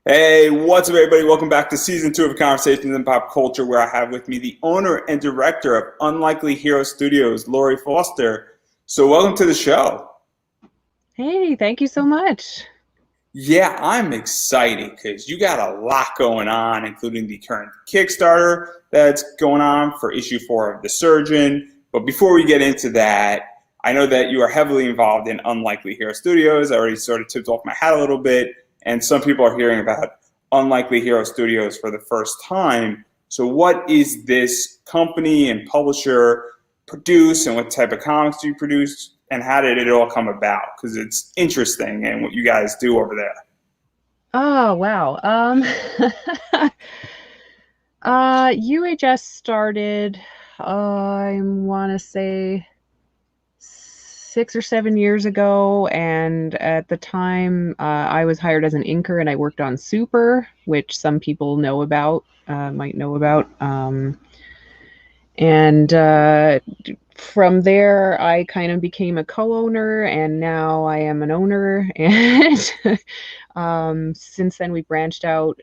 Hey, what's up, everybody? Welcome back to season 2 of Conversations in Pop Culture, where I have with me the owner and director of Unlikely Hero Studios, Laurie Foster. So, welcome to the show. Hey, thank you so much. Yeah, I'm excited because you got a lot going on, including the current Kickstarter that's going on for issue 4 of The Surgeon. But before we get into that, I know that you are heavily involved in Unlikely Hero Studios. I already sort of tipped off my hat a little bit, and some people are hearing about Unlikely Hero Studios for the first time. So, what is this company and publisher produce, and what type of comics do you produce? And how did it all come about? Because it's interesting and what you guys do over there. Oh, wow. UHS started, I want to say 6 or 7 years ago, and at the time, I was hired as an inker, and I worked on Super, which some people know about, might know about. And from there, I kind of became a co-owner, and now I am an owner. And since then, we branched out.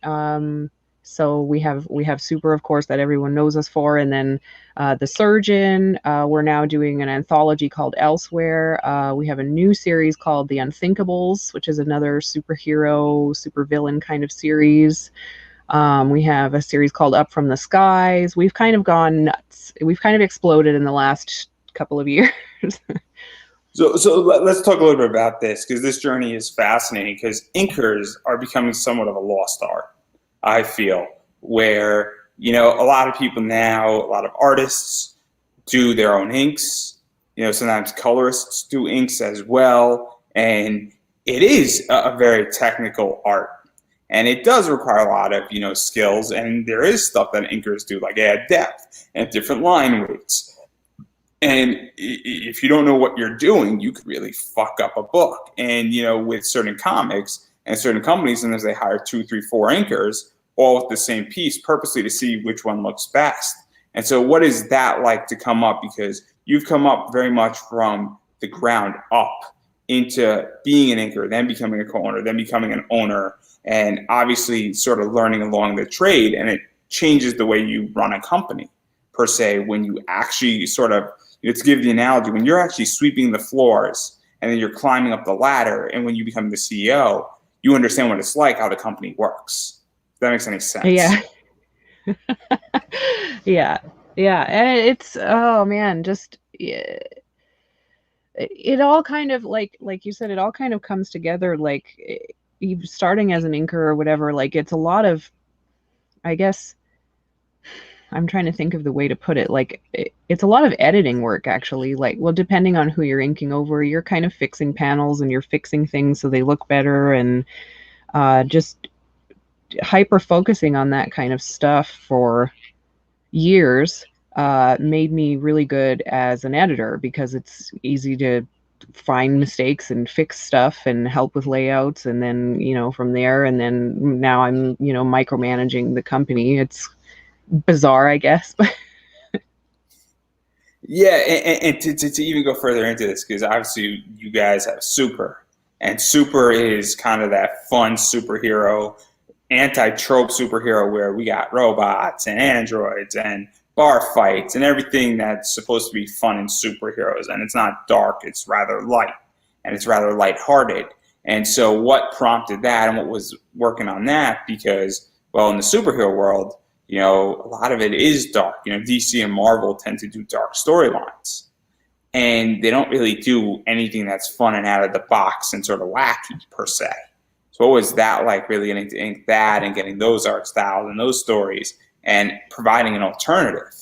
So we have Super, of course, that everyone knows us for, and then The Surgeon. We're now doing an anthology called Elsewhere. We have a new series called The Unthinkables, which is another superhero, supervillain kind of series. We have a series called Up from the Skies. We've kind of gone nuts. We've kind of exploded in the last couple of years. So let's talk a little bit about this because this journey is fascinating because inkers are becoming somewhat of a lost art, I feel, where, a lot of people now, a lot of artists do their own inks. Sometimes colorists do inks as well. And it is a very technical art. And it does require a lot of, skills. And there is stuff that inkers do, like add depth and different line weights. And if you don't know what you're doing, you could really fuck up a book. And, with certain comics and certain companies, sometimes they hire two, three, four inkers all with the same piece purposely to see which one looks best. And so what is that like to come up? Because you've come up very much from the ground up into being an inker, then becoming a co-owner, then becoming an owner, and obviously sort of learning along the trade. And it changes the way you run a company, per se, when you actually sort of, to give the analogy, when you're actually sweeping the floors and then you're climbing up the ladder, and when you become the CEO, you understand what it's like, how the company works. If that makes any sense. Yeah. Yeah. Yeah. And it's, oh man, just it all kind of like you said, it all kind of comes together, like you starting as an inker or whatever. Like it's a lot of, I guess, I'm trying to think of the way to put it. Like it's a lot of editing work, actually. Like, well, depending on who you're inking over, you're kind of fixing panels and you're fixing things so they look better, and just hyper focusing on that kind of stuff for years made me really good as an editor, because it's easy to find mistakes and fix stuff and help with layouts, and then from there, and then now I'm micromanaging the company. It's bizarre, I guess, but Yeah, and to even go further into this, because obviously you guys have Super, and Super is kind of that fun superhero, anti-trope superhero where we got robots and androids and bar fights and everything that's supposed to be fun in superheroes. And it's not dark, it's rather light, and it's rather lighthearted. And so what prompted that and what was working on that? Because, well, in the superhero world, a lot of it is dark. DC and Marvel tend to do dark storylines, and they don't really do anything that's fun and out of the box and sort of wacky, per se. So what was that like, really getting to ink that and getting those art styles and those stories and providing an alternative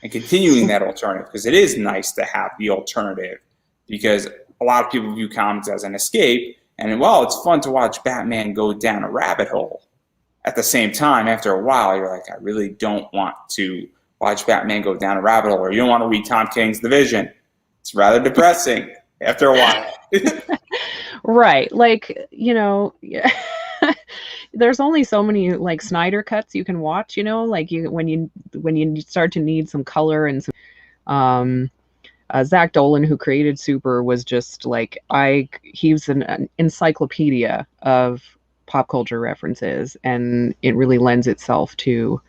and continuing that alternative? Because it is nice to have the alternative, because a lot of people view comics as an escape. And while it's fun to watch Batman go down a rabbit hole, at the same time, after a while, you're like, I really don't want to watch Batman go down a rabbit hole, or you don't want to read Tom King's The Vision. It's rather depressing after a while. right, like yeah. There's only so many like Snyder cuts you can watch, like when you start to need some color and some um Zach Dolan, who created Super, was just like, he's an encyclopedia of pop culture references, and it really lends itself to,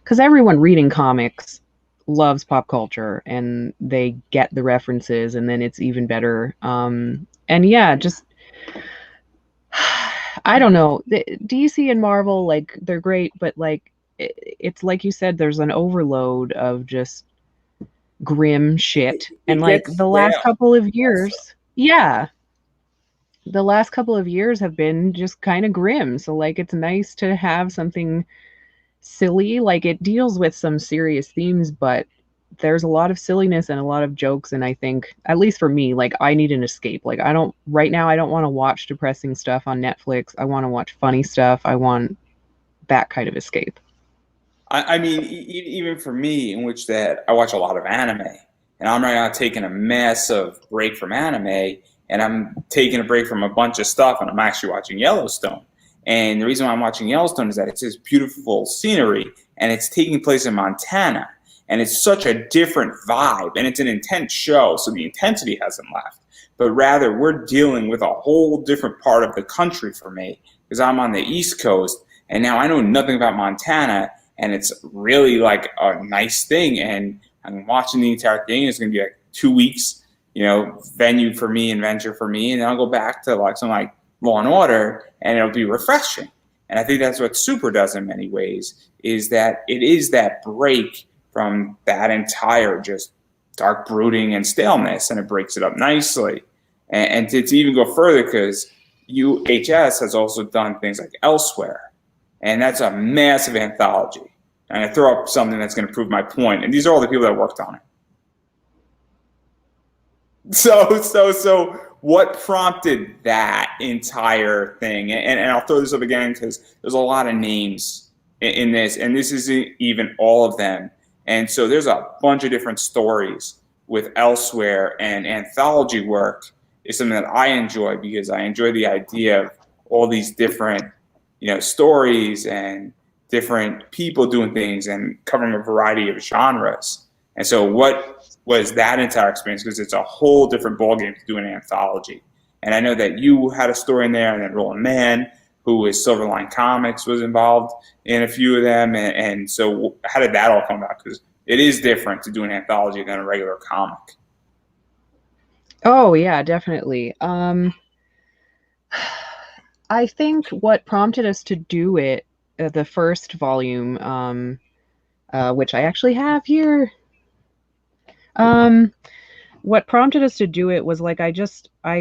because everyone reading comics loves pop culture and they get the references, and then it's even better. And yeah, just I don't know. The DC and Marvel, like they're great, but like it's like you said, there's an overload of just grim shit. And It like gets the last stale. couple of Also. years, yeah, the last couple of years have been just kind of grim. So like it's nice to have something silly. Like it deals with some serious themes, but there's a lot of silliness and a lot of jokes. And I think, at least for me, like I need an escape. Like I don't, right now, I don't want to watch depressing stuff on Netflix. I want to watch funny stuff. I want that kind of escape. I mean, even for me, in which that I watch a lot of anime, and I'm right now taking a massive break from anime, and I'm taking a break from a bunch of stuff, and I'm actually watching Yellowstone. And the reason why I'm watching Yellowstone is that it's this beautiful scenery, and it's taking place in Montana, and it's such a different vibe, and it's an intense show, so the intensity hasn't left, but rather we're dealing with a whole different part of the country for me, because I'm on the East Coast, and now I know nothing about Montana, and it's really like a nice thing. And I'm watching the entire thing. It's going to be like 2 weeks, venue for me and venture for me, and then I'll go back to like some like Law and Order, and it'll be refreshing. And I think that's what Super does in many ways, is that it is that break from that entire just dark brooding and staleness, and it breaks it up nicely. And to even go further, because UHS has also done things like Elsewhere, and that's a massive anthology. And I throw up something that's going to prove my point, and these are all the people that worked on it. So, what prompted that entire thing? And I'll throw this up again because there's a lot of names in this, and this isn't even all of them. And so there's a bunch of different stories with Elsewhere, and anthology work is something that I enjoy because I enjoy the idea of all these different, stories and different people doing things and covering a variety of genres. And so what was that entire experience? Because it's a whole different ballgame to do an anthology. And I know that you had a story in there, and then Roland Mann, who is Silverline Comics, was involved in a few of them. And so how did that all come about? Because it is different to do an anthology than a regular comic. Oh yeah, definitely. I think what prompted us to do it, the first volume, which I actually have here. What prompted us to do it was like I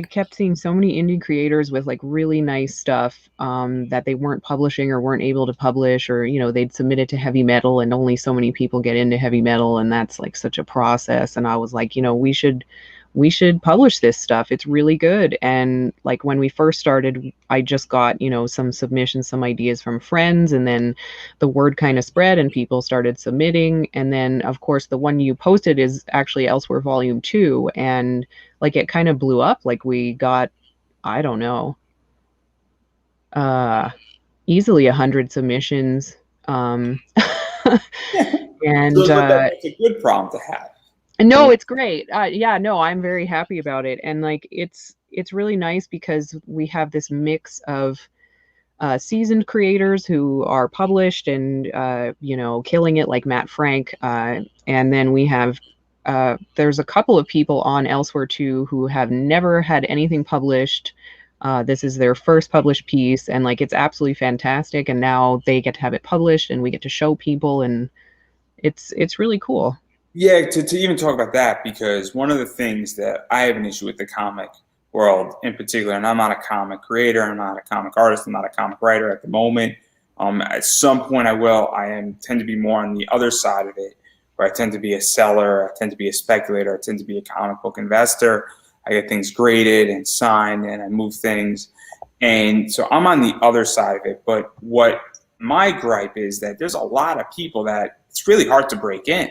kept seeing so many indie creators with like really nice stuff that they weren't publishing or weren't able to publish, or they'd submit it to heavy metal, and only so many people get into heavy metal, and that's like such a process. And I was like, we should publish this stuff. It's really good. And like when we first started, I just got, some submissions, some ideas from friends, and then the word kind of spread and people started submitting. And then of course the one you posted is actually Elsewhere Volume 2, and like it kind of blew up. Like we got, I don't know, easily 100 submissions. So And that's a good problem to have. no, it's great. Yeah, no, I'm very happy about it. And like it's really nice because we have this mix of seasoned creators who are published and killing it, like Matt Frank, and then we have there's a couple of people on Elsewhere too who have never had anything published. This is their first published piece, and like it's absolutely fantastic, and now they get to have it published and we get to show people, and it's really cool. Yeah, to even talk about that, because one of the things that I have an issue with the comic world in particular, and I'm not a comic creator, I'm not a comic artist, I'm not a comic writer at the moment. At some point I will. Tend to be more on the other side of it, where I tend to be a seller, I tend to be a speculator, I tend to be a comic book investor. I get things graded and signed, and I move things. And so I'm on the other side of it. But what my gripe is that there's a lot of people that it's really hard to break in.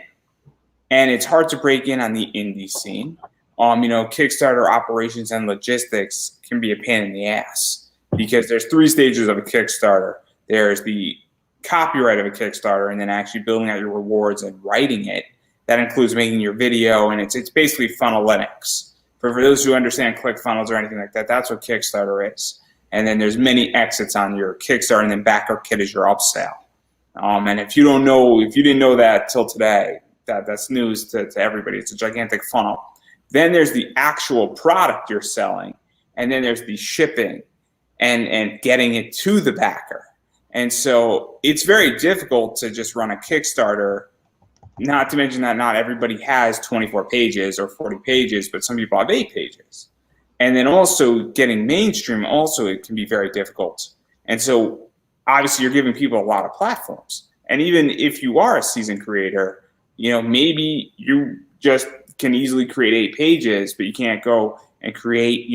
And it's hard to break in on the indie scene. Kickstarter operations and logistics can be a pain in the ass because there's 3 stages of a Kickstarter. There's the copyright of a Kickstarter, and then actually building out your rewards and writing it. That includes making your video, and it's basically funnelytics. For those who understand ClickFunnels or anything like that, that's what Kickstarter is. and then there's many exits on your Kickstarter, and then backer kit is your upsell. And if you didn't know that till today, that's news to everybody. It's a gigantic funnel. Then there's the actual product you're selling, and then there's the shipping and getting it to the backer. And so it's very difficult to just run a Kickstarter, not to mention that not everybody has 24 pages or 40 pages, but some people have 8 pages. And then also getting mainstream, also it can be very difficult. And so obviously you're giving people a lot of platforms. And even if you are a seasoned creator, maybe you just can easily create 8 pages, but you can't go and create,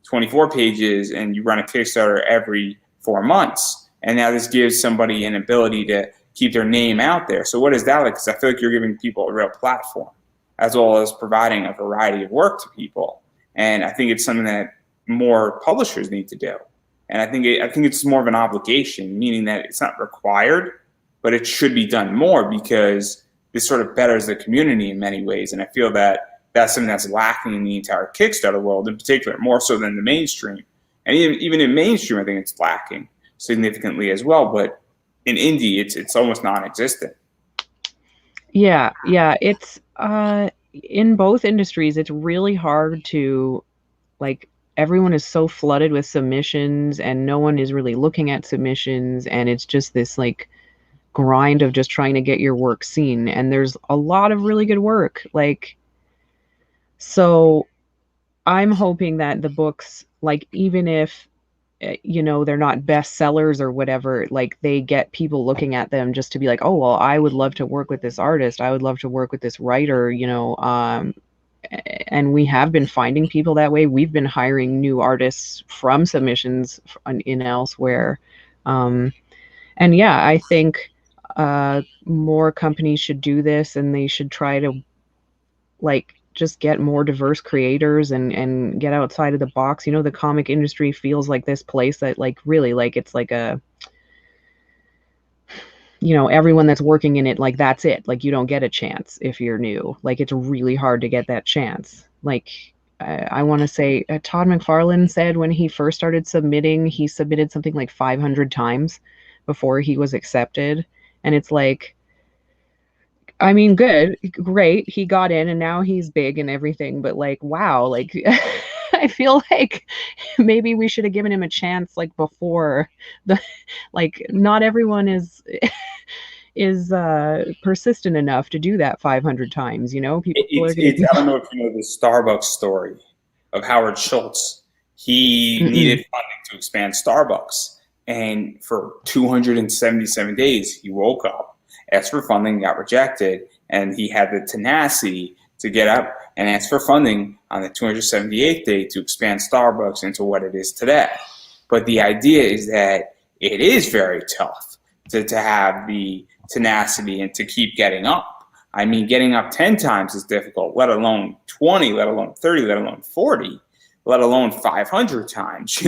24 pages and you run a Kickstarter every 4 months. And now this gives somebody an ability to keep their name out there. So what is that like? Because I feel like you're giving people a real platform, as well as providing a variety of work to people. And I think it's something that more publishers need to do. And I think it's more of an obligation, meaning that it's not required, but it should be done more, because this sort of betters the community in many ways. And I feel that that's something that's lacking in the entire Kickstarter world, in particular, more so than the mainstream. And even in mainstream, I think it's lacking significantly as well. But in indie, it's almost non-existent. Yeah. It's in both industries, it's really hard to, like, everyone is so flooded with submissions and no one is really looking at submissions, and it's just this like grind of just trying to get your work seen. And there's a lot of really good work. So I'm hoping that the books, like, even if they're not bestsellers or whatever, like, they get people looking at them just to be like, oh, well, I would love to work with this artist. I would love to work with this writer, and we have been finding people that way. We've been hiring new artists from submissions in elsewhere. And yeah, I think more companies should do this, and they should try to, like, just get more diverse creators and get outside of the box. The comic industry feels like this place that, like, really, like, it's like a, everyone that's working in it, like, that's it. Like, you don't get a chance if you're new. Like, it's really hard to get that chance. Like, I want to say Todd McFarlane said when he first started submitting, he submitted something like 500 times before he was accepted. And it's like, I mean, great, he got in and now he's big and everything, but, like, wow, like, I feel like maybe we should have given him a chance, like, before like, not everyone is persistent enough to do that 500 times, people are gonna I don't know if you know the Starbucks story of Howard Schultz. He needed funding to expand Starbucks, and for 277 days he woke up, asked for funding, got rejected, and he had the tenacity to get up and ask for funding on the 278th day to expand Starbucks into what it is today. But the idea is that it is very tough to have the tenacity and to keep getting up. I mean, getting up 10 times is difficult, let alone 20, let alone 30, let alone 40, let alone 500 times,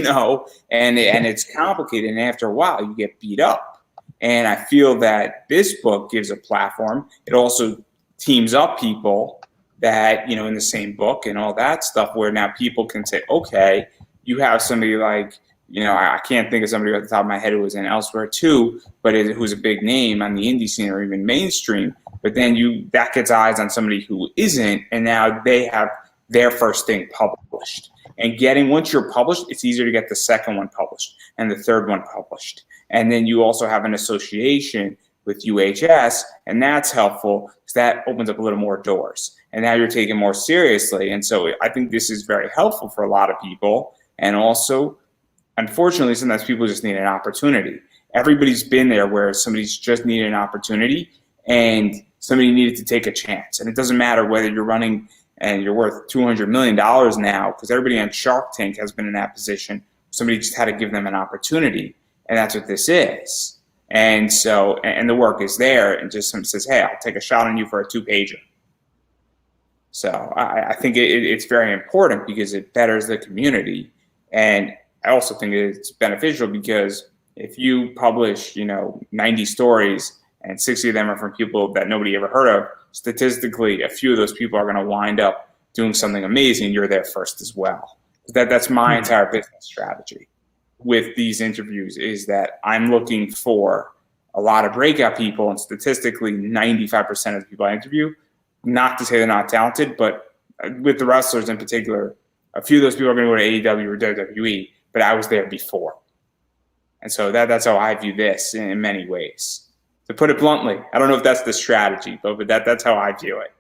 and it's complicated. And after a while, you get beat up. And I feel that this book gives a platform. It also teams up people that, in the same book and all that stuff, where now people can say, okay, you have somebody like, I can't think of somebody at the top of my head who was in Elsewhere too, but who's a big name on the indie scene or even mainstream. But then that gets eyes on somebody who isn't, and now they have their first thing published. And once you're published, it's easier to get the second one published and the third one published. And then you also have an association with UHS, and that's helpful because that opens up a little more doors. And now you're taken more seriously. And so I think this is very helpful for a lot of people. And also, unfortunately, sometimes people just need an opportunity. Everybody's been there where somebody's just needed an opportunity and somebody needed to take a chance. And it doesn't matter whether you're running and you're worth $200 million now, because everybody on Shark Tank has been in that position. Somebody just had to give them an opportunity. And that's what this is. And so, and the work is there, and just somebody says, hey, I'll take a shot on you for a 2-pager. So I think it's very important because it betters the community. And I also think it's beneficial because if you publish, 90 stories and 60 of them are from people that nobody ever heard of, statistically, a few of those people are going to wind up doing something amazing. You're there first as well. That's my entire business strategy. with these interviews is that I'm looking for a lot of breakout people, and statistically 95% of the people I interview, not to say they're not talented, but with the wrestlers in particular, a few of those people are going to go to AEW or WWE, but I was there before. And so that's how I view this in many ways. To put it bluntly, I don't know if that's the strategy, but that's how I view it.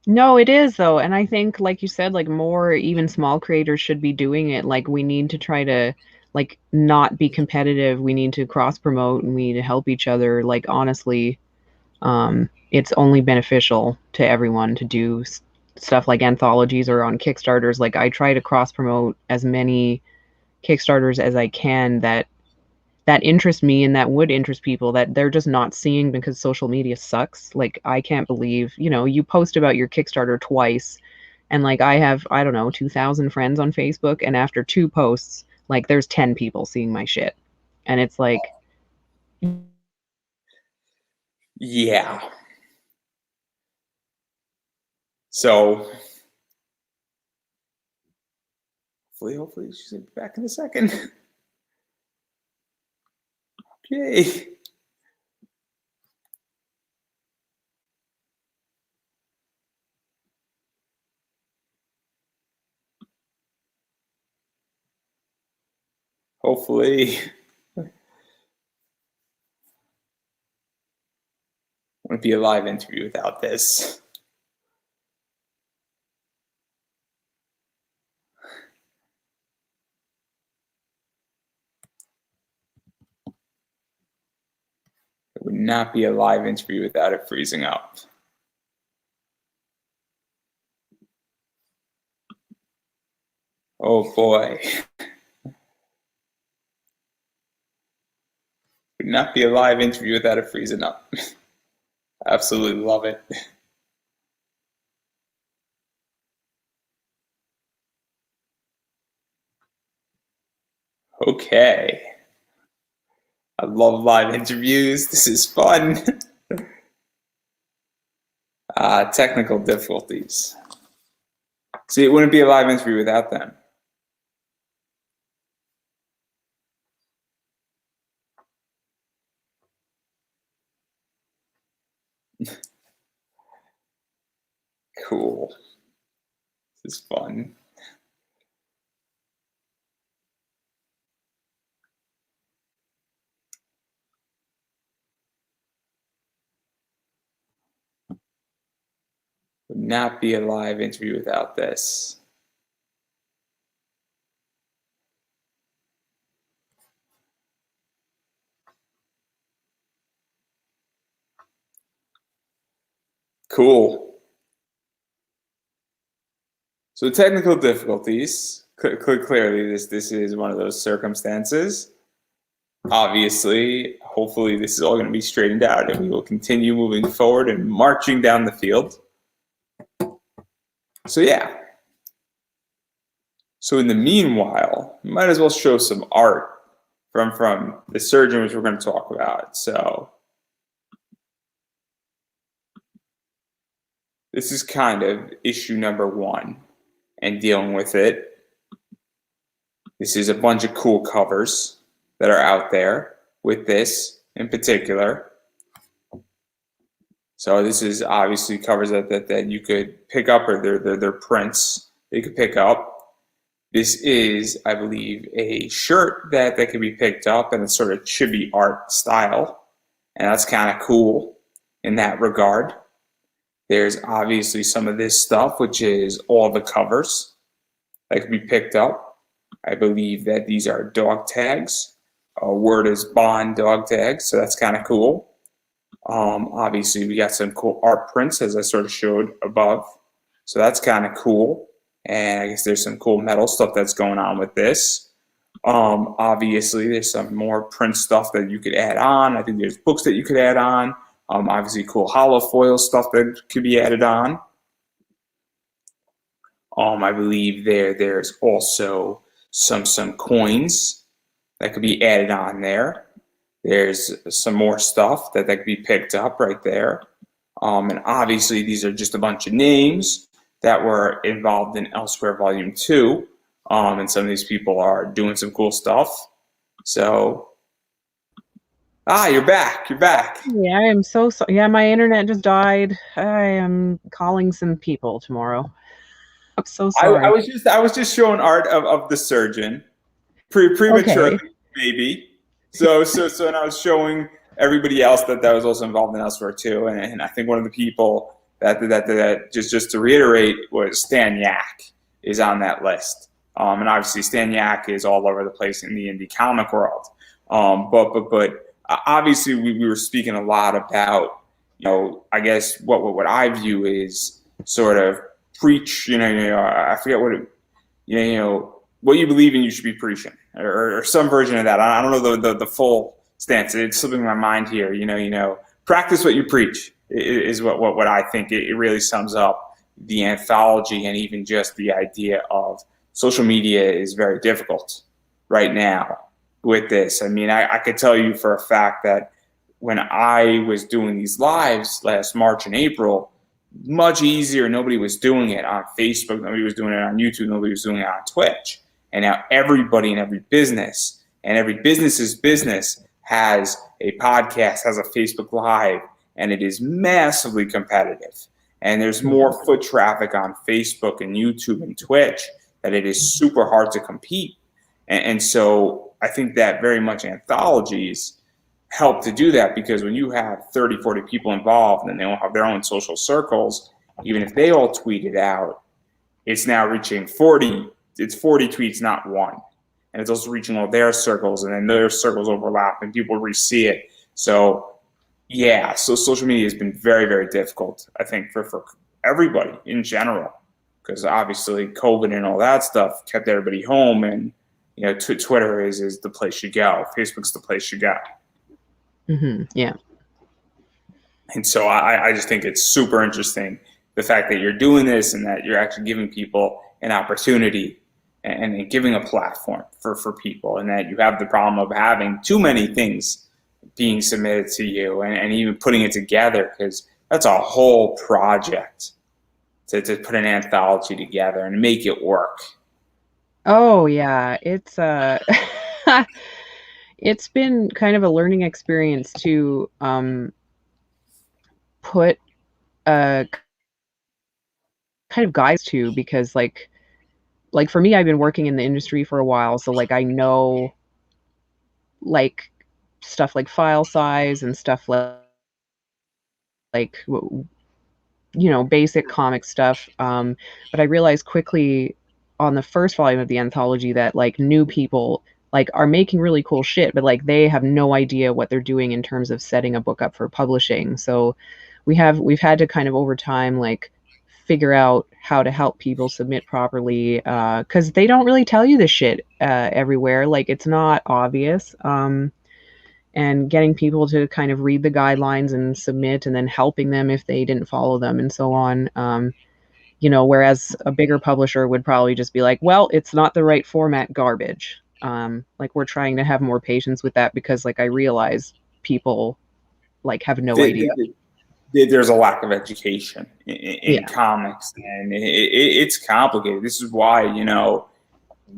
No, it is though. And I think, like you said, like more even small creators should be doing it. Like we need to try to like not be competitive. We need to cross promote and we need to help each other. Like honestly, it's only beneficial to everyone to do stuff like anthologies or on Kickstarters. Like I try to cross promote as many Kickstarters as I can that interest me and that would interest people that they're just not seeing because social media sucks. Like I can't believe, you post about your Kickstarter twice and like I have, I don't know, 2,000 friends on Facebook, and after 2 posts, like there's 10 people seeing my shit. And it's like, yeah. So hopefully she's back in a second. Okay. Hopefully. Wouldn't be a live interview without this. It would not be a live interview without it freezing up. Oh boy. Would not be a live interview without it freezing up. Absolutely love it. Okay. I love live interviews. This is fun. Technical difficulties. See, it wouldn't be a live interview without them. Cool. This is fun. Would not be a live interview without this. Cool. So technical difficulties. Clearly, this is one of those circumstances. Obviously, hopefully this is all going to be straightened out and we will continue moving forward and marching down the field. So yeah. So in the meanwhile, you might as well show some art from the surgeon, which we're going to talk about. So this is kind of issue number 1 and dealing with it. This is a bunch of cool covers that are out there with this in particular. So this is obviously covers that you could pick up, or they're prints that you could pick up. This is, I believe, a shirt that can be picked up, and it's sort of chibi art style, and that's kind of cool in that regard. There's obviously some of this stuff, which is all the covers that can be picked up. I believe that these are dog tags. Word is Bond dog tags, so that's kind of cool. Obviously, we got some cool art prints, as I sort of showed above, so that's kind of cool. And I guess there's some cool metal stuff that's going on with this. Obviously, there's some more print stuff that you could add on. I think there's books that you could add on. Obviously, cool hollow foil stuff that could be added on. I believe there's also some coins that could be added on there. There's some more stuff that could be picked up right there. And obviously, these are just a bunch of names that were involved in Elsewhere Volume 2. And some of these people are doing some cool stuff. So, you're back. You're back. Yeah, I am so sorry. Yeah, my internet just died. I am calling some people tomorrow. I'm so sorry. I was just showing art of the surgeon prematurely, Okay. maybe. So, and I was showing everybody else that was also involved in elsewhere too. And I think one of the people that just to reiterate was Stan Yak is on that list. And obviously Stan Yak is all over the place in the indie comic world. But obviously we were speaking a lot about, I guess what I view is sort of preach, I forget what it, what you believe in, you should be preaching, or some version of that. I don't know the full stance. It's slipping my mind here. Practice what you preach is what I think. It really sums up the anthology, and even just the idea of social media is very difficult right now with this. I mean, I could tell you for a fact that when I was doing these lives last March and April, much easier. Nobody was doing it on Facebook. Nobody was doing it on YouTube. Nobody was doing it on Twitch. And now everybody in every business, and every business's business, has a podcast, has a Facebook Live, and it is massively competitive. And there's more foot traffic on Facebook and YouTube and Twitch that it is super hard to compete. And so I think that very much anthologies help to do that, because when you have 30, 40 people involved and they all have their own social circles, even if they all tweet it out, it's now reaching 40. It's 40 tweets, not one. And it's also reaching all their circles, and then their circles overlap and people re-see it. So, yeah, so social media has been very, very difficult, I think, for everybody in general, because obviously COVID and all that stuff kept everybody home, and Twitter is the place you go. Facebook's the place you go. Mm-hmm. Yeah. And so I just think it's super interesting, the fact that you're doing this and that you're actually giving people an opportunity and giving a platform for people, and that you have the problem of having too many things being submitted to you, and even putting it together, because that's a whole project to put an anthology together and make it work. Oh yeah, it's it's been kind of a learning experience to put a kind of guides to, because like for me, I've been working in the industry for a while, so like I know like stuff like file size and stuff like basic comic stuff. But I realized quickly on the first volume of the anthology that like new people like are making really cool shit, but like they have no idea what they're doing in terms of setting a book up for publishing. So we've had to kind of over time like figure out how to help people submit properly, because they don't really tell you this shit everywhere. Like it's not obvious. And getting people to kind of read the guidelines and submit, and then helping them if they didn't follow them and so on. Whereas a bigger publisher would probably just be like, well, it's not the right format, garbage. Like we're trying to have more patience with that, because like I realize people like have no idea. There's a lack of education in comics, and it's complicated. This is why,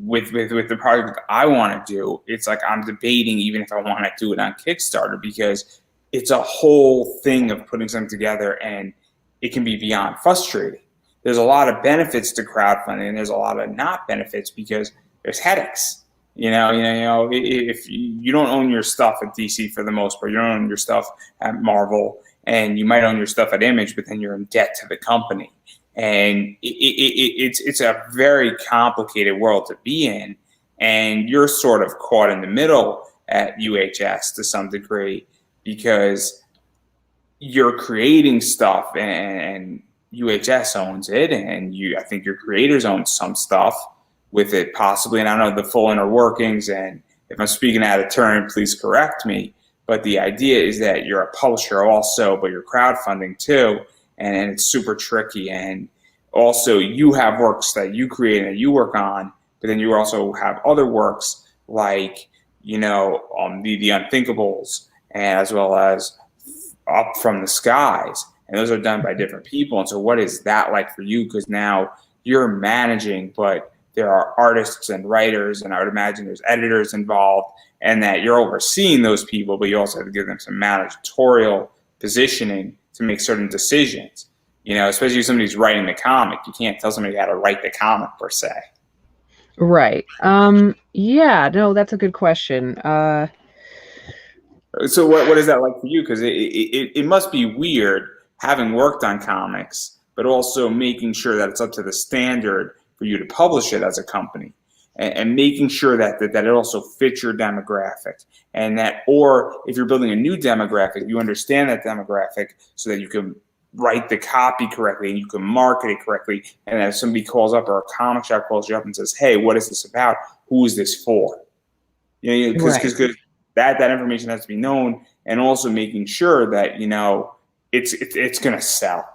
with the project I want to do, it's like I'm debating even if I want to do it on Kickstarter, because it's a whole thing of putting something together, and it can be beyond frustrating. There's a lot of benefits to crowdfunding, and there's a lot of not benefits, because there's headaches. If you don't own your stuff at DC for the most part, you don't own your stuff at Marvel, and you might own your stuff at Image, but then you're in debt to the company. And it's a very complicated world to be in, and you're sort of caught in the middle at UHS to some degree, because you're creating stuff and UHS owns it, and I think your creators own some stuff with it possibly, and I don't know the full inner workings, and if I'm speaking out of turn, please correct me, but the idea is that you're a publisher also, but you're crowdfunding too. And it's super tricky. And also you have works that you create and that you work on, but then you also have other works like, the Unthinkables, as well as Up from the Skies. And those are done by different people. And so what is that like for you? Because now you're managing, but there are artists and writers, and I would imagine there's editors involved, and that you're overseeing those people, but you also have to give them some managerial positioning to make certain decisions. Especially if somebody's writing the comic, you can't tell somebody how to write the comic per se. Right. Yeah, no, that's a good question. So what is that like for you? Because it must be weird having worked on comics, but also making sure that it's up to the standard for you to publish it as a company, and making sure that it also fits your demographic, and that, or if you're building a new demographic, you understand that demographic so that you can write the copy correctly and you can market it correctly. And if somebody calls up, or a comic shop calls you up and says, "Hey, what is this about? Who is this for?" Because Right. that information has to be known, and also making sure that it's going to sell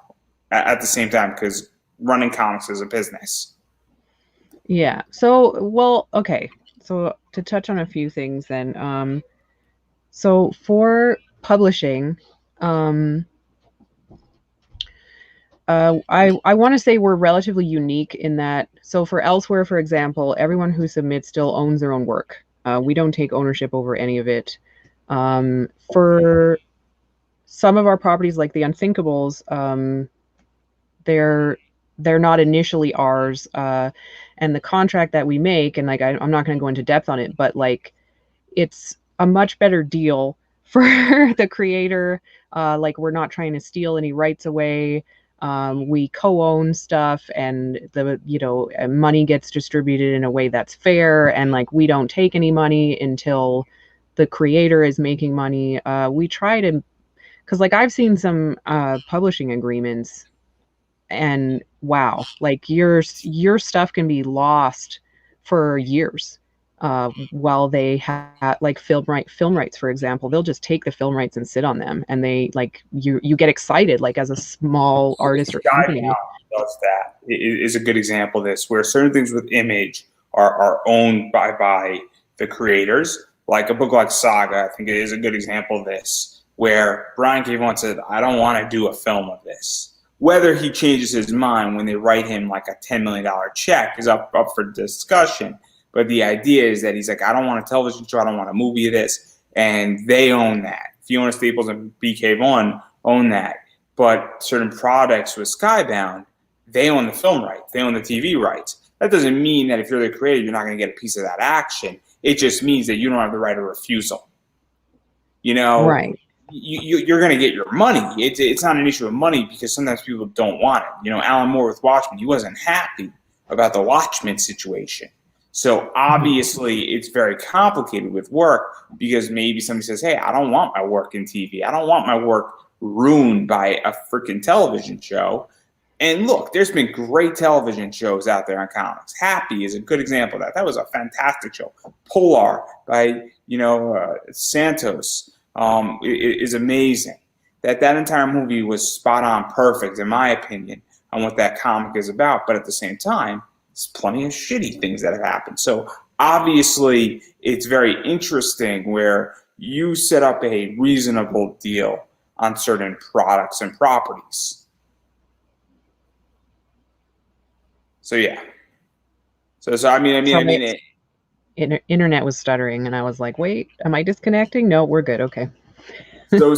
at the same time, because running comics is a business. Yeah. So, well, okay. So to touch on a few things then, so for publishing, um, I want to say we're relatively unique in that. So for Elsewhere, for example, everyone who submits still owns their own work. We don't take ownership over any of it. For some of our properties, like the Unthinkables, they're not initially ours, and the contract that we make, and like I'm not going to go into depth on it, but like it's a much better deal for the creator. Like we're not trying to steal any rights away. We co-own stuff, and the money gets distributed in a way that's fair, and like we don't take any money until the creator is making money. We try to, because like I've seen some publishing agreements, and wow, like your stuff can be lost for years, while they have like film rights, for example. They'll just take the film rights and sit on them, and they like you get excited like as a small artist or company. Skybound does that. It is a good example of this, where certain things with Image are owned by the creators. Like a book like Saga, I think it is a good example of this, where Brian K. Vaughan said, "I don't want to do a film of this." Whether he changes his mind when they write him like a $10 million check is up for discussion. But the idea is that he's like, "I don't want a television show. I don't want a movie of this." And they own that. Fiona Staples and BK Vaughan own that. But certain products with Skybound, they own the film rights. They own the TV rights. That doesn't mean that if you're the creator, you're not going to get a piece of that action. It just means that you don't have the right of refusal. Right. You're going to get your money. It's not an issue of money, because sometimes people don't want it. Alan Moore with Watchmen, he wasn't happy about the Watchmen situation. So obviously it's very complicated with work, because maybe somebody says, "Hey, I don't want my work in TV. I don't want my work ruined by a freaking television show." And look, there's been great television shows out there on comics. Happy is a good example of that. That was a fantastic show. Polar by Santos is amazing. That entire movie was spot on, perfect in my opinion, on what that comic is about. But at the same time, there's plenty of shitty things that have happened. So obviously, it's very interesting where you set up a reasonable deal on certain products and properties. So yeah. So Internet was stuttering, and I was like, "Wait, am I disconnecting? No, we're good. Okay." So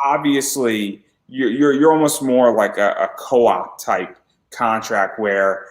obviously you're almost more like a co-op type contract, where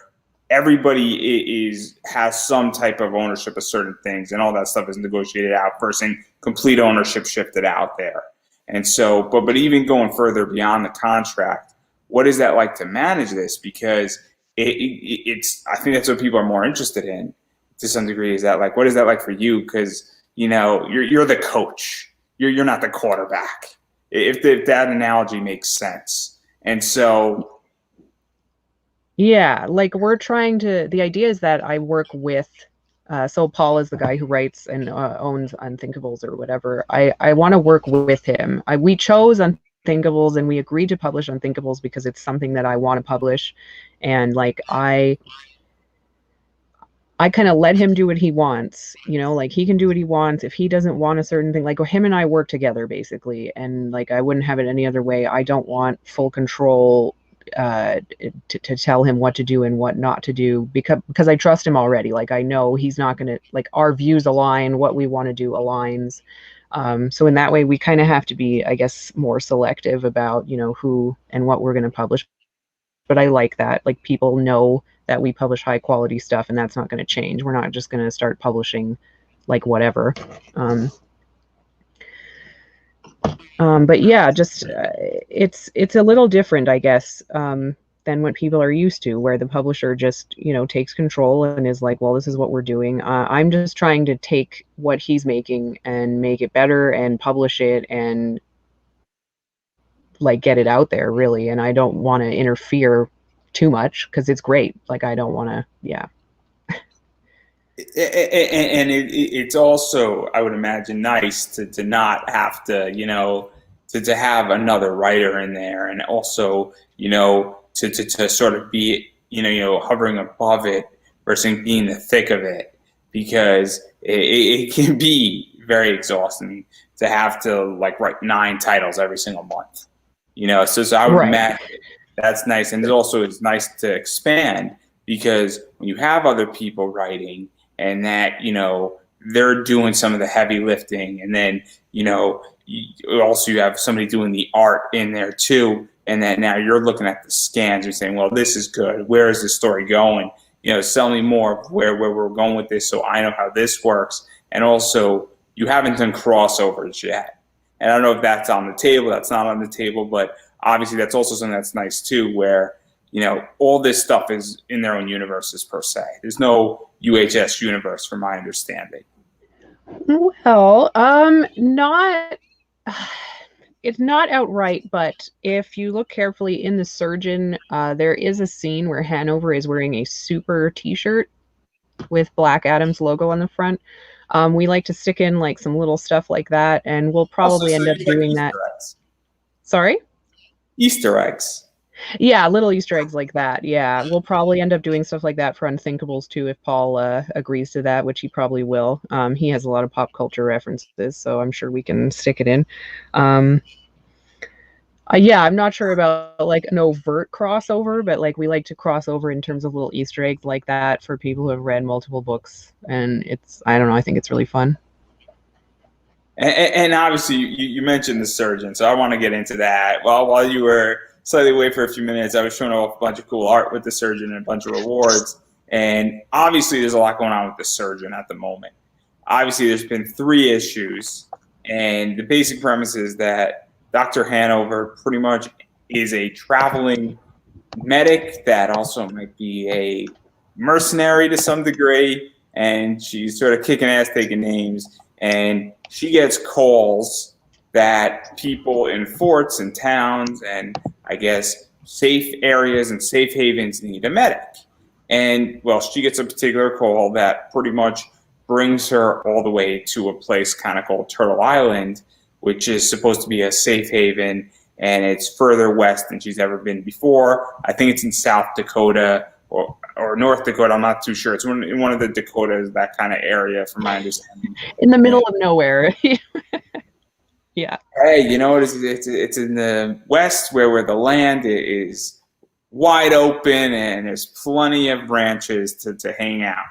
everybody has some type of ownership of certain things, and all that stuff is negotiated out first, and complete ownership shifted out there. And so, but even going further beyond the contract, what is that like to manage this? Because it's I think that's what people are more interested in to some degree. Is that like, what is that like for you? Because you're the coach. You're not the quarterback. If that analogy makes sense. And so, Yeah, like we're trying to. The idea is that I work with. So Paul is the guy who writes and owns Unthinkables or whatever. I want to work with him. We chose Unthinkables, and we agreed to publish Unthinkables because it's something that I want to publish, and like I kind of let him do what he wants, like he can do what he wants. If he doesn't want a certain thing, like him and I work together basically, and like I wouldn't have it any other way. I don't want full control to tell him what to do and what not to do, because I trust him already. Like, I know he's not going to, like, our views align, what we want to do aligns. So in that way, we kind of have to be, I guess, more selective about, you know, who and what we're going to publish. But I like that. Like, people know that we publish high quality stuff, and that's not going to change. We're not just going to start publishing like whatever. But yeah, just it's a little different, I guess, than what people are used to, where the publisher just, you know, takes control and is like, well, this is what we're doing. I'm just trying to take what he's making and make it better and publish it and like get it out there, really. And I don't want to interfere too much because it's great. Like, I don't want to, yeah. And it's also, I would imagine, nice to not have to, you know, to have another writer in there, and also, you know, to sort of be, hovering above it versus being the thick of it, because it can be very exhausting to have to like write 9 titles every single month, you know. So I would Right. imagine that's nice, and it also is nice to expand, because when you have other people writing, and that, you know, they're doing some of the heavy lifting, and then, you know, you have somebody doing the art in there too, and that now you're looking at the scans, you're saying, well, this is good, where is the story going, you know, tell me more of where we're going with this, so I know how this works. And also, you haven't done crossovers yet, and I don't know if that's on the table, that's not on the table, but obviously that's also something that's nice too, where, you know, all this stuff is in their own universes per se. There's no UHS universe, from my understanding. Well, not, it's not outright, but if you look carefully in The Surgeon, there is a scene where Hanover is wearing a super t-shirt with Black Adam's logo on the front. We like to stick in like some little stuff like that, and we'll probably end up doing that. Eggs. Sorry? Easter eggs. Yeah, little Easter eggs like that. Yeah, we'll probably end up doing stuff like that for Unthinkables too, if Paul agrees to that, which he probably will. He has a lot of pop culture references, so I'm sure we can stick it in. Yeah, I'm not sure about like an overt crossover, but like we like to cross over in terms of little Easter eggs like that for people who have read multiple books, and I don't know, I think it's really fun. And obviously, you mentioned The Surgeon, so I want to get into that. While you were slightly away for a few minutes, I was showing off a bunch of cool art with The Surgeon and a bunch of rewards. And obviously, there's a lot going on with The Surgeon at the moment. Obviously, there's been 3 issues, and the basic premise is that Dr. Hanover pretty much is a traveling medic that also might be a mercenary to some degree, and she's sort of kicking ass, taking names, and she gets calls that people in forts and towns and, I guess, safe areas and safe havens need a medic. And, well, she gets a particular call that pretty much brings her all the way to a place kind of called Turtle Island, which is supposed to be a safe haven, and it's further west than she's ever been before. I think it's in South Dakota or North Dakota. I'm not too sure. It's in one of the Dakotas, that kind of area, from my understanding. In the middle of nowhere. Yeah. Hey, you know what? It's in the west where the land is wide open and there's plenty of ranches to hang out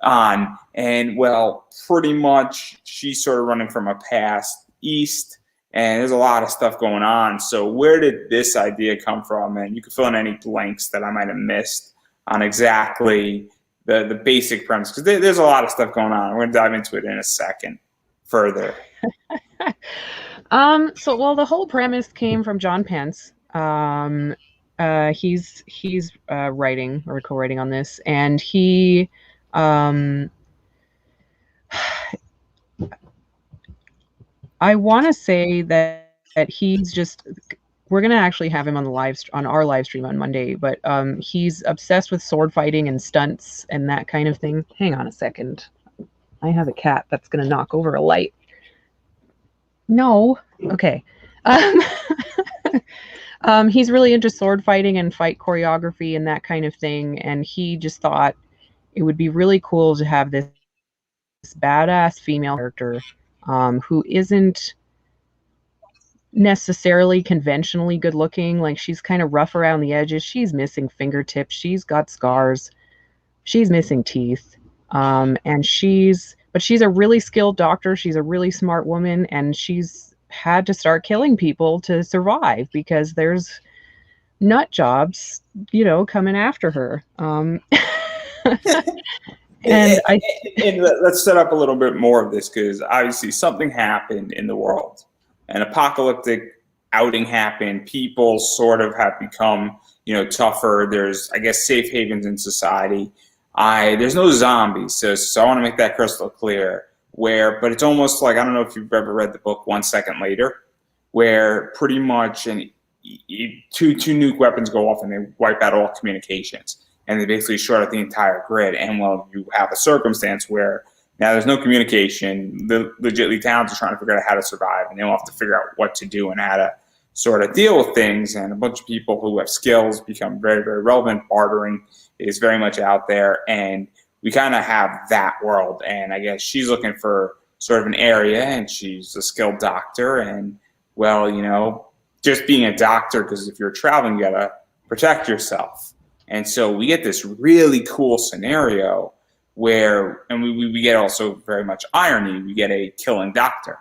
on. And, well, pretty much she's sort of running from a past east, and there's a lot of stuff going on. So where did this idea come from? And you can fill in any blanks that I might have missed on exactly the basic premise, because there's a lot of stuff going on. We're going to dive into it in a second further. Well, the whole premise came from John Pence. He's writing or co-writing on this, and he I want to say that he's just, we're gonna actually have him on our live stream on Monday, but he's obsessed with sword fighting and stunts and that kind of thing. Hang on a second. I have a cat that's gonna knock over a light. No. Okay. He's really into sword fighting and fight choreography and that kind of thing, and he just thought it would be really cool to have this badass female character who isn't necessarily conventionally good looking. Like she's kind of rough around the edges. She's missing fingertips. She's got scars. She's missing teeth. And she's a really skilled doctor. She's a really smart woman, and she's had to start killing people to survive because there's nut jobs, coming after her. And I, And let's set up a little bit more of this, because obviously something happened in the world. An apocalyptic outing happened. People sort of have become, tougher. There's, I guess, safe havens in society. There's no zombies, so I want to make that crystal clear. But it's almost like, I don't know if you've ever read the book 1 Second Later, where pretty much two nuke weapons go off and they wipe out all communications. And they basically short out the entire grid. And well, you have a circumstance where now there's no communication. The legitly towns are trying to figure out how to survive, and they'll have to figure out what to do and how to sort of deal with things. And a bunch of people who have skills become very, very relevant. Bartering is very much out there. And we kind of have that world. And I guess she's looking for sort of an area, and she's a skilled doctor. And well, just being a doctor, because if you're traveling, you got to protect yourself. And so we get this really cool scenario where, and we get also very much irony, we get a killing doctor.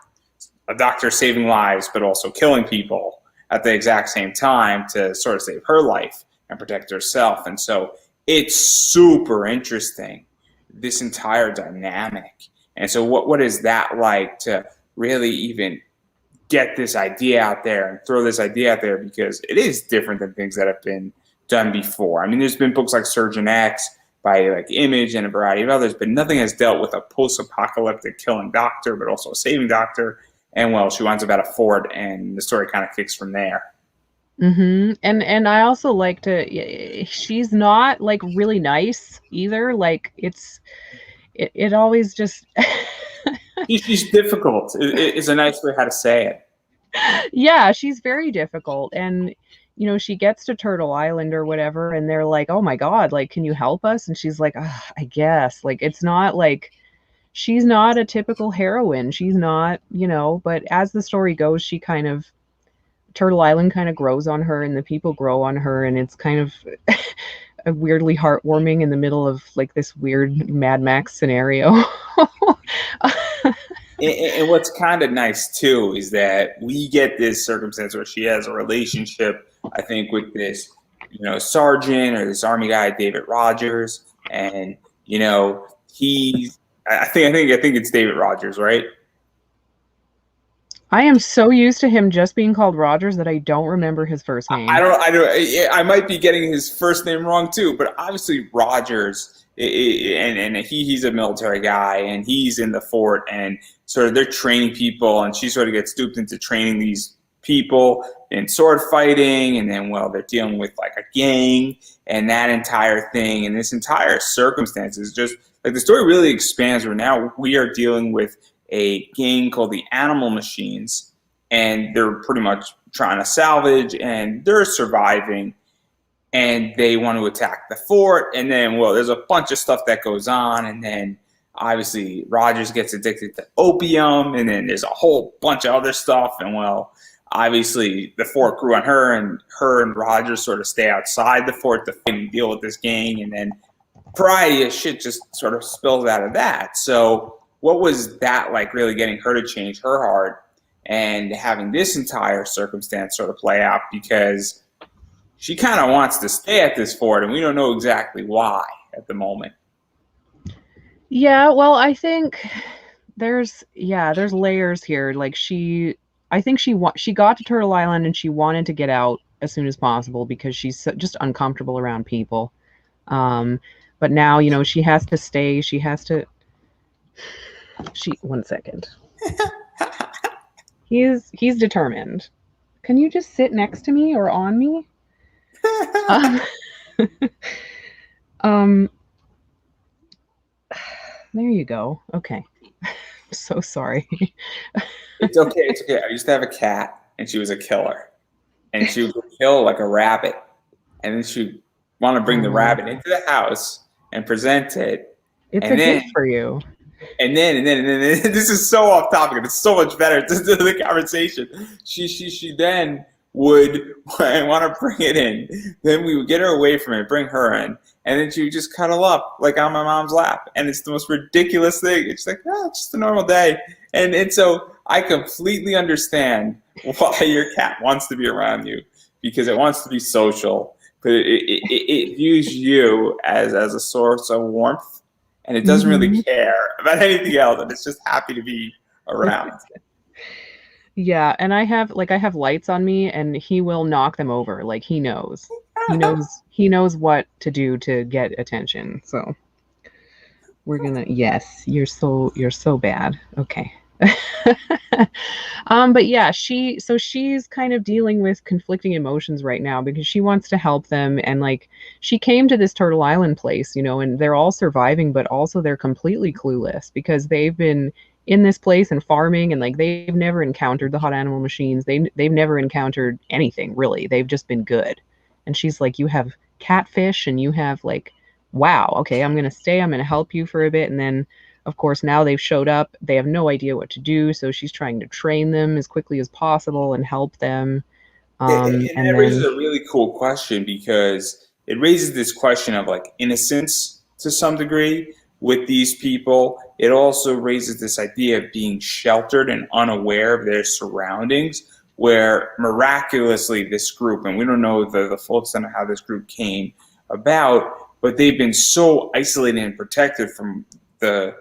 A doctor saving lives, but also killing people at the exact same time to sort of save her life and protect herself. And so it's super interesting, this entire dynamic. And so what is that like to really even get this idea out there and throw this idea out there, because it is different than things that have been done before. I mean, there's been books like Surgeon X by like Image and a variety of others, but nothing has dealt with a post-apocalyptic killing doctor, but also a saving doctor. And well, she winds up at a fort, and the story kind of kicks from there. mm-hmm. And I also she's not like really nice either. Like it always just. She's difficult. It's a nice way how to say it. Yeah, she's very difficult. And she gets to Turtle Island or whatever, and they're like, oh my God, like, can you help us? And she's like, I guess. Like, it's not like, she's not a typical heroine. She's not, but as the story goes, Turtle Island kind of grows on her, and the people grow on her, and it's kind of a weirdly heartwarming in the middle of like this weird Mad Max scenario. And what's kind of nice too is that we get this circumstance where she has a relationship, I think, with this, sergeant or this army guy, David Rogers, and he's. I think it's David Rogers, right? I am so used to him just being called Rogers that I don't remember his first name. I might be getting his first name wrong too, but obviously Rogers, and he's a military guy, and he's in the fort, and sort of they're training people, and she sort of gets duped into training these people in sword fighting, and then they're dealing with like a gang and that entire thing, and this entire circumstance is just like the story really expands, where now we are dealing with a gang called the Animal Machines, and they're pretty much trying to salvage, and they're surviving, and they want to attack the fort. And then there's a bunch of stuff that goes on, and then obviously Rogers gets addicted to opium, and then there's a whole bunch of other stuff, and obviously the fort grew on her and Rogers sort of stay outside the fort to deal with this gang, and then a variety of shit just sort of spills out of that. So what was that like, really getting her to change her heart and having this entire circumstance sort of play out, because she kind of wants to stay at this fort, and we don't know exactly why at the moment. Yeah, well, I think there's layers here. Like I think she got to Turtle Island, and she wanted to get out as soon as possible because she's just uncomfortable around people. But now, she has to stay. One second. He's determined. Can you just sit next to me or on me? There you go. Okay. I'm so sorry. It's okay. I used to have a cat, and she was a killer, and she would kill like a rabbit, and then she'd want to bring the rabbit into the house and present it. It's a gift for you. and then this is so off topic, and it's so much better to the conversation. She then would want to bring it in. Then we would get her away from it, bring her in, and then she would just cuddle up like on my mom's lap, and it's the most ridiculous thing. It's like, oh, it's just a normal day, and so I completely understand why your cat wants to be around you because it wants to be social, but it views you as a source of warmth, and it doesn't really care about anything else, and it's just happy to be around. Yeah, and I have lights on me and he will knock them over. Like he knows. He knows what to do to get attention. So we're gonna, yes, you're so bad. Okay. But yeah, she's kind of dealing with conflicting emotions right now because she wants to help them, and like she came to this Turtle Island place, and they're all surviving, but also they're completely clueless because they've been in this place and farming, and like they've never encountered the hot animal machines. They've never encountered anything really. They've just been good. And she's like, you have catfish and you have like, wow, okay, I'm gonna stay, I'm gonna help you for a bit. And then of course, now they've showed up. They have no idea what to do, so she's trying to train them as quickly as possible and help them. And And that raises then, a really cool question because it raises this question of like innocence to some degree with these people. It also raises this idea of being sheltered and unaware of their surroundings, where miraculously this group, and we don't know the full extent of how this group came about, but they've been so isolated and protected from the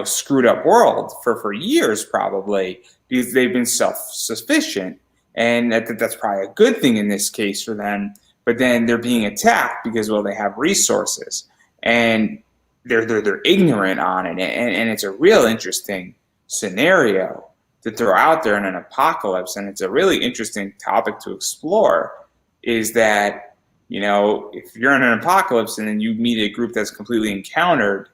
screwed up world for years probably because they've been self-sufficient, and that's probably a good thing in this case for them. But then they're being attacked because, well, they have resources and they're ignorant on it, and it's a real interesting scenario to throw out there in an apocalypse, and it's a really interesting topic to explore. Is that if you're in an apocalypse and then you meet a group that's completely encountered,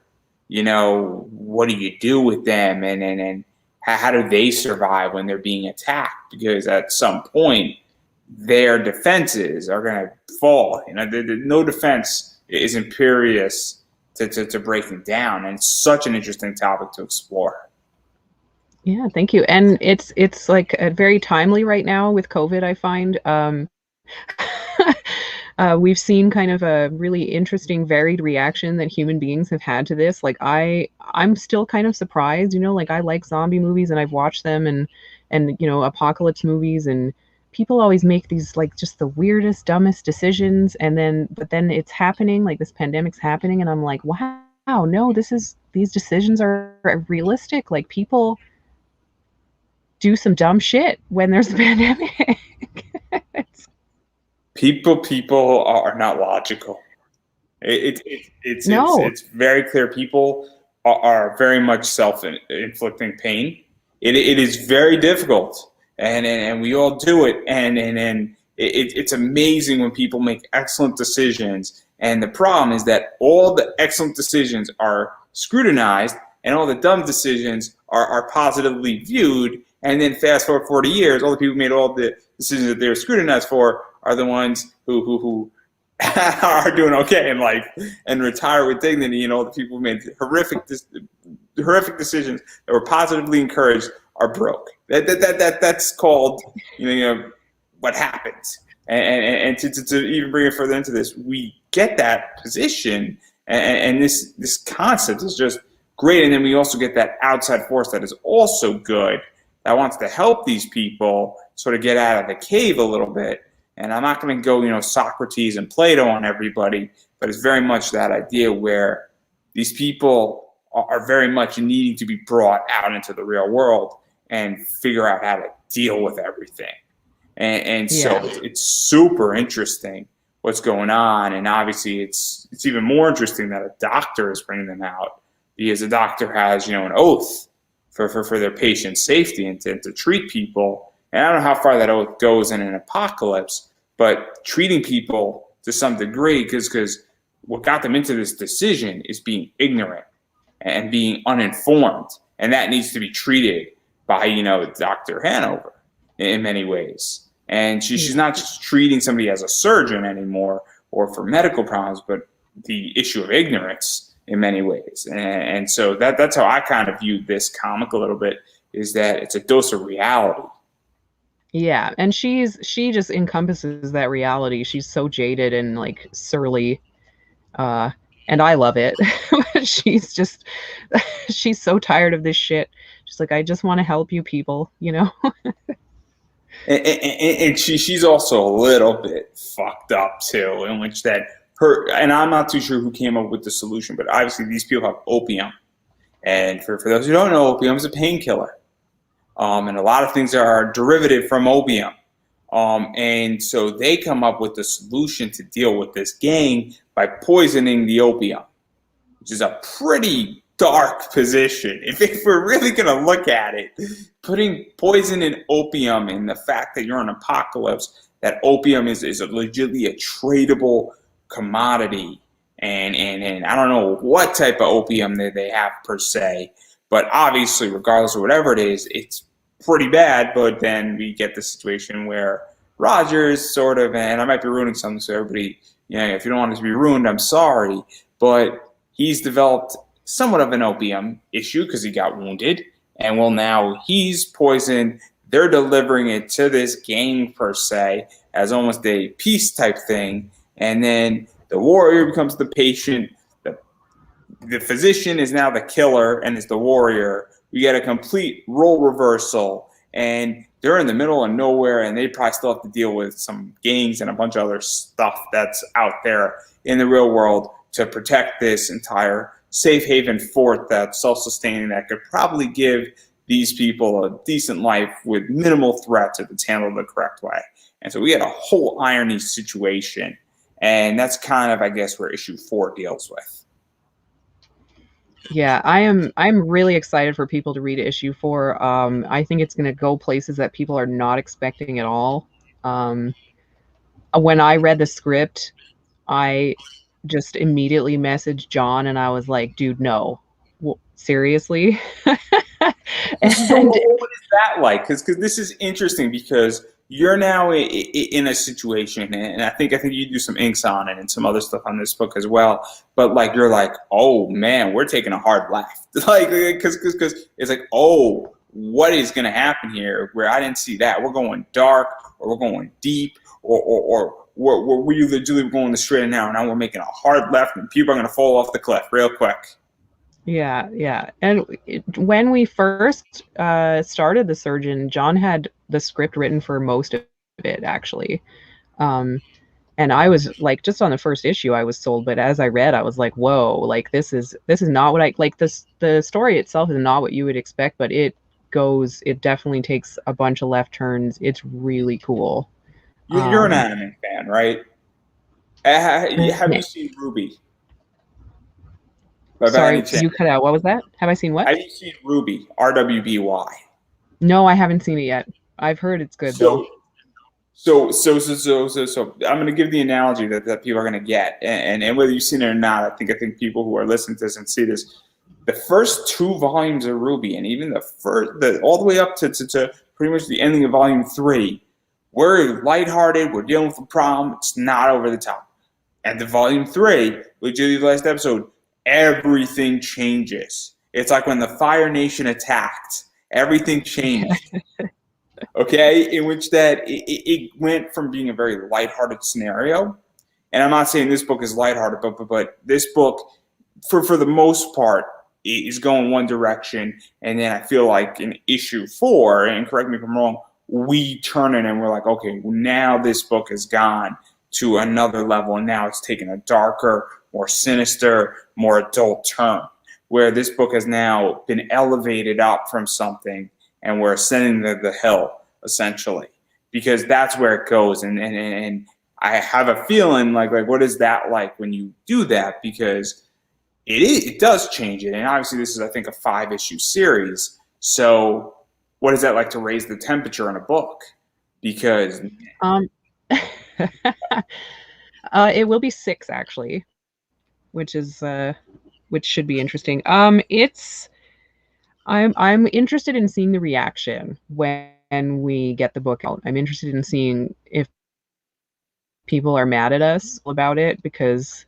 what do you do with them, and how do they survive when they're being attacked? Because at some point, their defenses are going to fall. No defense is impervious to breaking down, and it's such an interesting topic to explore. yeah, thank you. And it's like very timely right now with COVID, I find. We've seen kind of a really interesting, varied reaction that human beings have had to this. Like I'm still kind of surprised, like I like zombie movies and I've watched them, and apocalypse movies, and people always make these like just the weirdest, dumbest decisions, but then it's happening, like this pandemic's happening, and I'm like, wow, no, these decisions are realistic. Like people do some dumb shit when there's a pandemic. People are not logical. No. It's very clear. People are very much self-inflicting pain. It is very difficult, and we all do it. And it's amazing when people make excellent decisions. And the problem is that all the excellent decisions are scrutinized, and all the dumb decisions are positively viewed. And then fast forward 40 years, all the people who made all the decisions that they were scrutinized for are the ones who are doing okay in life and retire with dignity. The people who made horrific decisions that were positively encouraged are broke. That's called what happens. And to even bring it further into this, we get that position, and this concept is just great. And then we also get that outside force that is also good, that wants to help these people sort of get out of the cave a little bit. And I'm not going to go, Socrates and Plato on everybody, but it's very much that idea where these people are very much needing to be brought out into the real world and figure out how to deal with everything. And so it's super interesting what's going on. And obviously it's even more interesting that a doctor is bringing them out, because a doctor has, an oath for their patient's safety and to treat people. And I don't know how far that oath goes in an apocalypse, but treating people to some degree, because what got them into this decision is being ignorant and being uninformed. And that needs to be treated by, Dr. Hanover in many ways. And she's not just treating somebody as a surgeon anymore or for medical problems, but the issue of ignorance in many ways. And so that's how I kind of view this comic a little bit, is that it's a dose of reality. Yeah, and she just encompasses that reality. She's so jaded and like surly, uh, and I love it. She's just she's so tired of this shit. She's like, I just want to help you people, you know? And she's also a little bit fucked up too, in which that her, and I'm not too sure who came up with the solution, but obviously these people have opium. And for those who don't know, opium is a painkiller. And a lot of things are derivative from opium. And so they come up with the solution to deal with this gang by poisoning the opium, which is a pretty dark position. If we're really going to look at it, putting poison in opium and the fact that you're in an apocalypse, that opium is legitimately a tradable commodity. And I don't know what type of opium that they have per se, but obviously, regardless of whatever it is, it's pretty bad. But then we get the situation where Rogers sort of, and I might be ruining something, so everybody, if you don't want it to be ruined, I'm sorry, but he's developed somewhat of an opium issue because he got wounded, and well, now he's poisoned. They're delivering it to this gang per se as almost a peace type thing, and then the warrior becomes the patient. The physician is now the killer and is the warrior. We get a complete role reversal, and they're in the middle of nowhere, and they probably still have to deal with some gangs and a bunch of other stuff that's out there in the real world to protect this entire safe haven fort that's self-sustaining, that could probably give these people a decent life with minimal threats if it's handled the correct way. And so we had a whole irony situation, and that's kind of, I guess, where issue 4 deals with. Yeah, I'm really excited for people to read issue 4. I think it's going to go places that people are not expecting at all. When I read the script, I just immediately messaged John and I was like, dude, no. Seriously? And so what is that like? Because this is interesting, because you're now in a situation, and I think you do some inks on it and some other stuff on this book as well. But like, you're like, oh man, we're taking a hard left, like, because it's like, oh, what is going to happen here? Where I didn't see that. We're going dark, or we're going deep, or we're legitimately going the straight and narrow. Now we're making a hard left, and people are going to fall off the cliff real quick. Yeah. And when we first started The Surgeon, John had the script written for most of it, actually. And I was like, just on the first issue, I was sold. But as I read, I was like, whoa, like this is not what I like. The story itself is not what you would expect, but it definitely takes a bunch of left turns. It's really cool. You're an anime fan, right? Have you seen Ruby? Sorry, you cut out. What was that? Have I seen what? Have you seen Ruby? RWBY. No, I haven't seen it yet. I've heard it's good though. So I'm going to give the analogy that people are going to get, and whether you've seen it or not, I think people who are listening to this and see this, the first 2 volumes of Ruby, and even all the way up to pretty much the ending of volume 3, we're lighthearted, we're dealing with a problem, it's not over the top. And the volume 3, legitimately the last episode, everything changes. It's like when the Fire Nation attacked, everything changed. Okay, in which that it went from being a very lighthearted scenario, and I'm not saying this book is lighthearted, but this book, for the most part, is going one direction, and then I feel like in issue 4, and correct me if I'm wrong, we turn it and we're like, okay, well, now this book has gone to another level, and now it's taken a darker, more sinister, more adult turn, where this book has now been elevated up from something, and we're ascending the hill, essentially, because that's where it goes. And I have a feeling like what is that like when you do that? Because it does change it. And obviously this is, I think, a 5-issue series. So what is that like to raise the temperature in a book? Because it will be 6 actually, which should be interesting. I'm interested in seeing the reaction when we get the book out. I'm interested in seeing if people are mad at us about it, because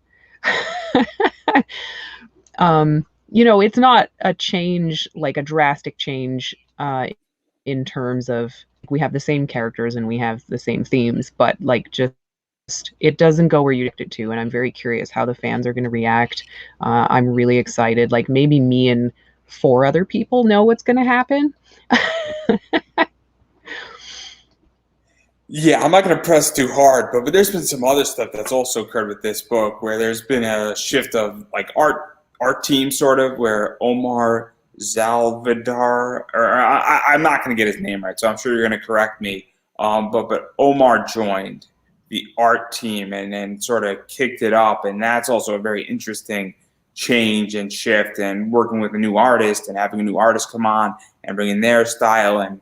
It's not a change, like a drastic change, in terms of we have the same characters and we have the same themes, but like just it doesn't go where you expect it to, and I'm very curious how the fans are going to react. I'm really excited. Like maybe me and four other people know what's going to happen. Yeah, I'm not going to press too hard, but there's been some other stuff that's also occurred with this book where there's been a shift of like art team sort of where Omar Zalvidar, or I'm not going to get his name right, so I'm sure you're going to correct me. But Omar joined the art team and then sort of kicked it up, and that's also a very interesting change and shift. And working with a new artist and having a new artist come on and bringing their style and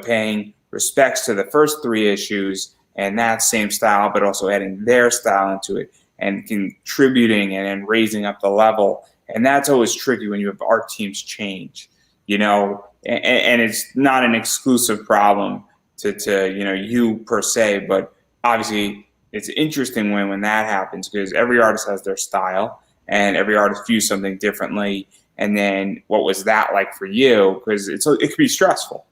paying respects to the first three issues and that same style, but also adding their style into it and contributing and raising up the level. And that's always tricky when you have art teams change, and it's not an exclusive problem to you per se, but obviously it's interesting when that happens because every artist has their style and every artist views something differently. And then what was that like for you? Because it could be stressful.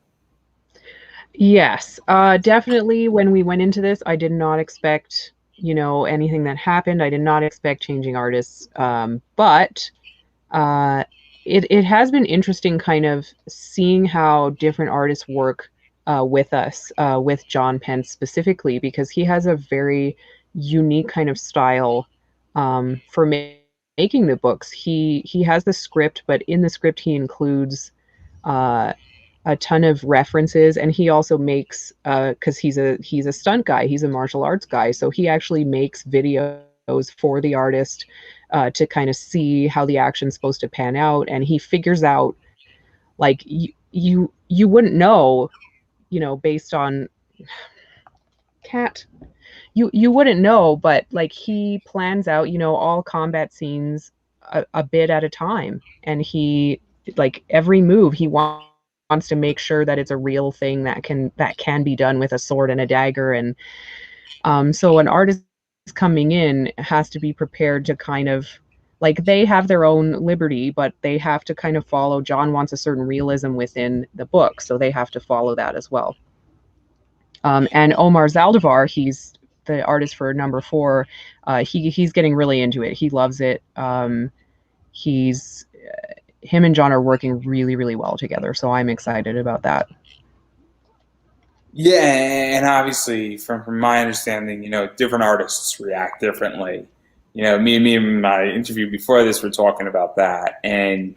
Yes, definitely. When we went into this, I did not expect, anything that happened. I did not expect changing artists. But it has been interesting kind of seeing how different artists work with us, with John Pence specifically, because he has a very unique kind of style for making the books. He has the script, but in the script he includes a ton of references, and he also makes because he's a stunt guy, he's a martial arts guy, so he actually makes videos for the artist to kind of see how the action's supposed to pan out, and he figures out like you wouldn't know, based on cat you wouldn't know, but like he plans out all combat scenes a bit at a time, and he like every move he wants to make sure that it's a real thing that can be done with a sword and a dagger. And so an artist coming in has to be prepared to kind of like they have their own liberty, but they have to kind of follow. John wants a certain realism within the book, so they have to follow that as well. And Omar Zaldivar, he's the artist for number 4. He's getting really into it. He loves it. Him and John are working really, really well together, so I'm excited about that. Yeah, and obviously, from my understanding, different artists react differently. Me and my interview before this were talking about that, and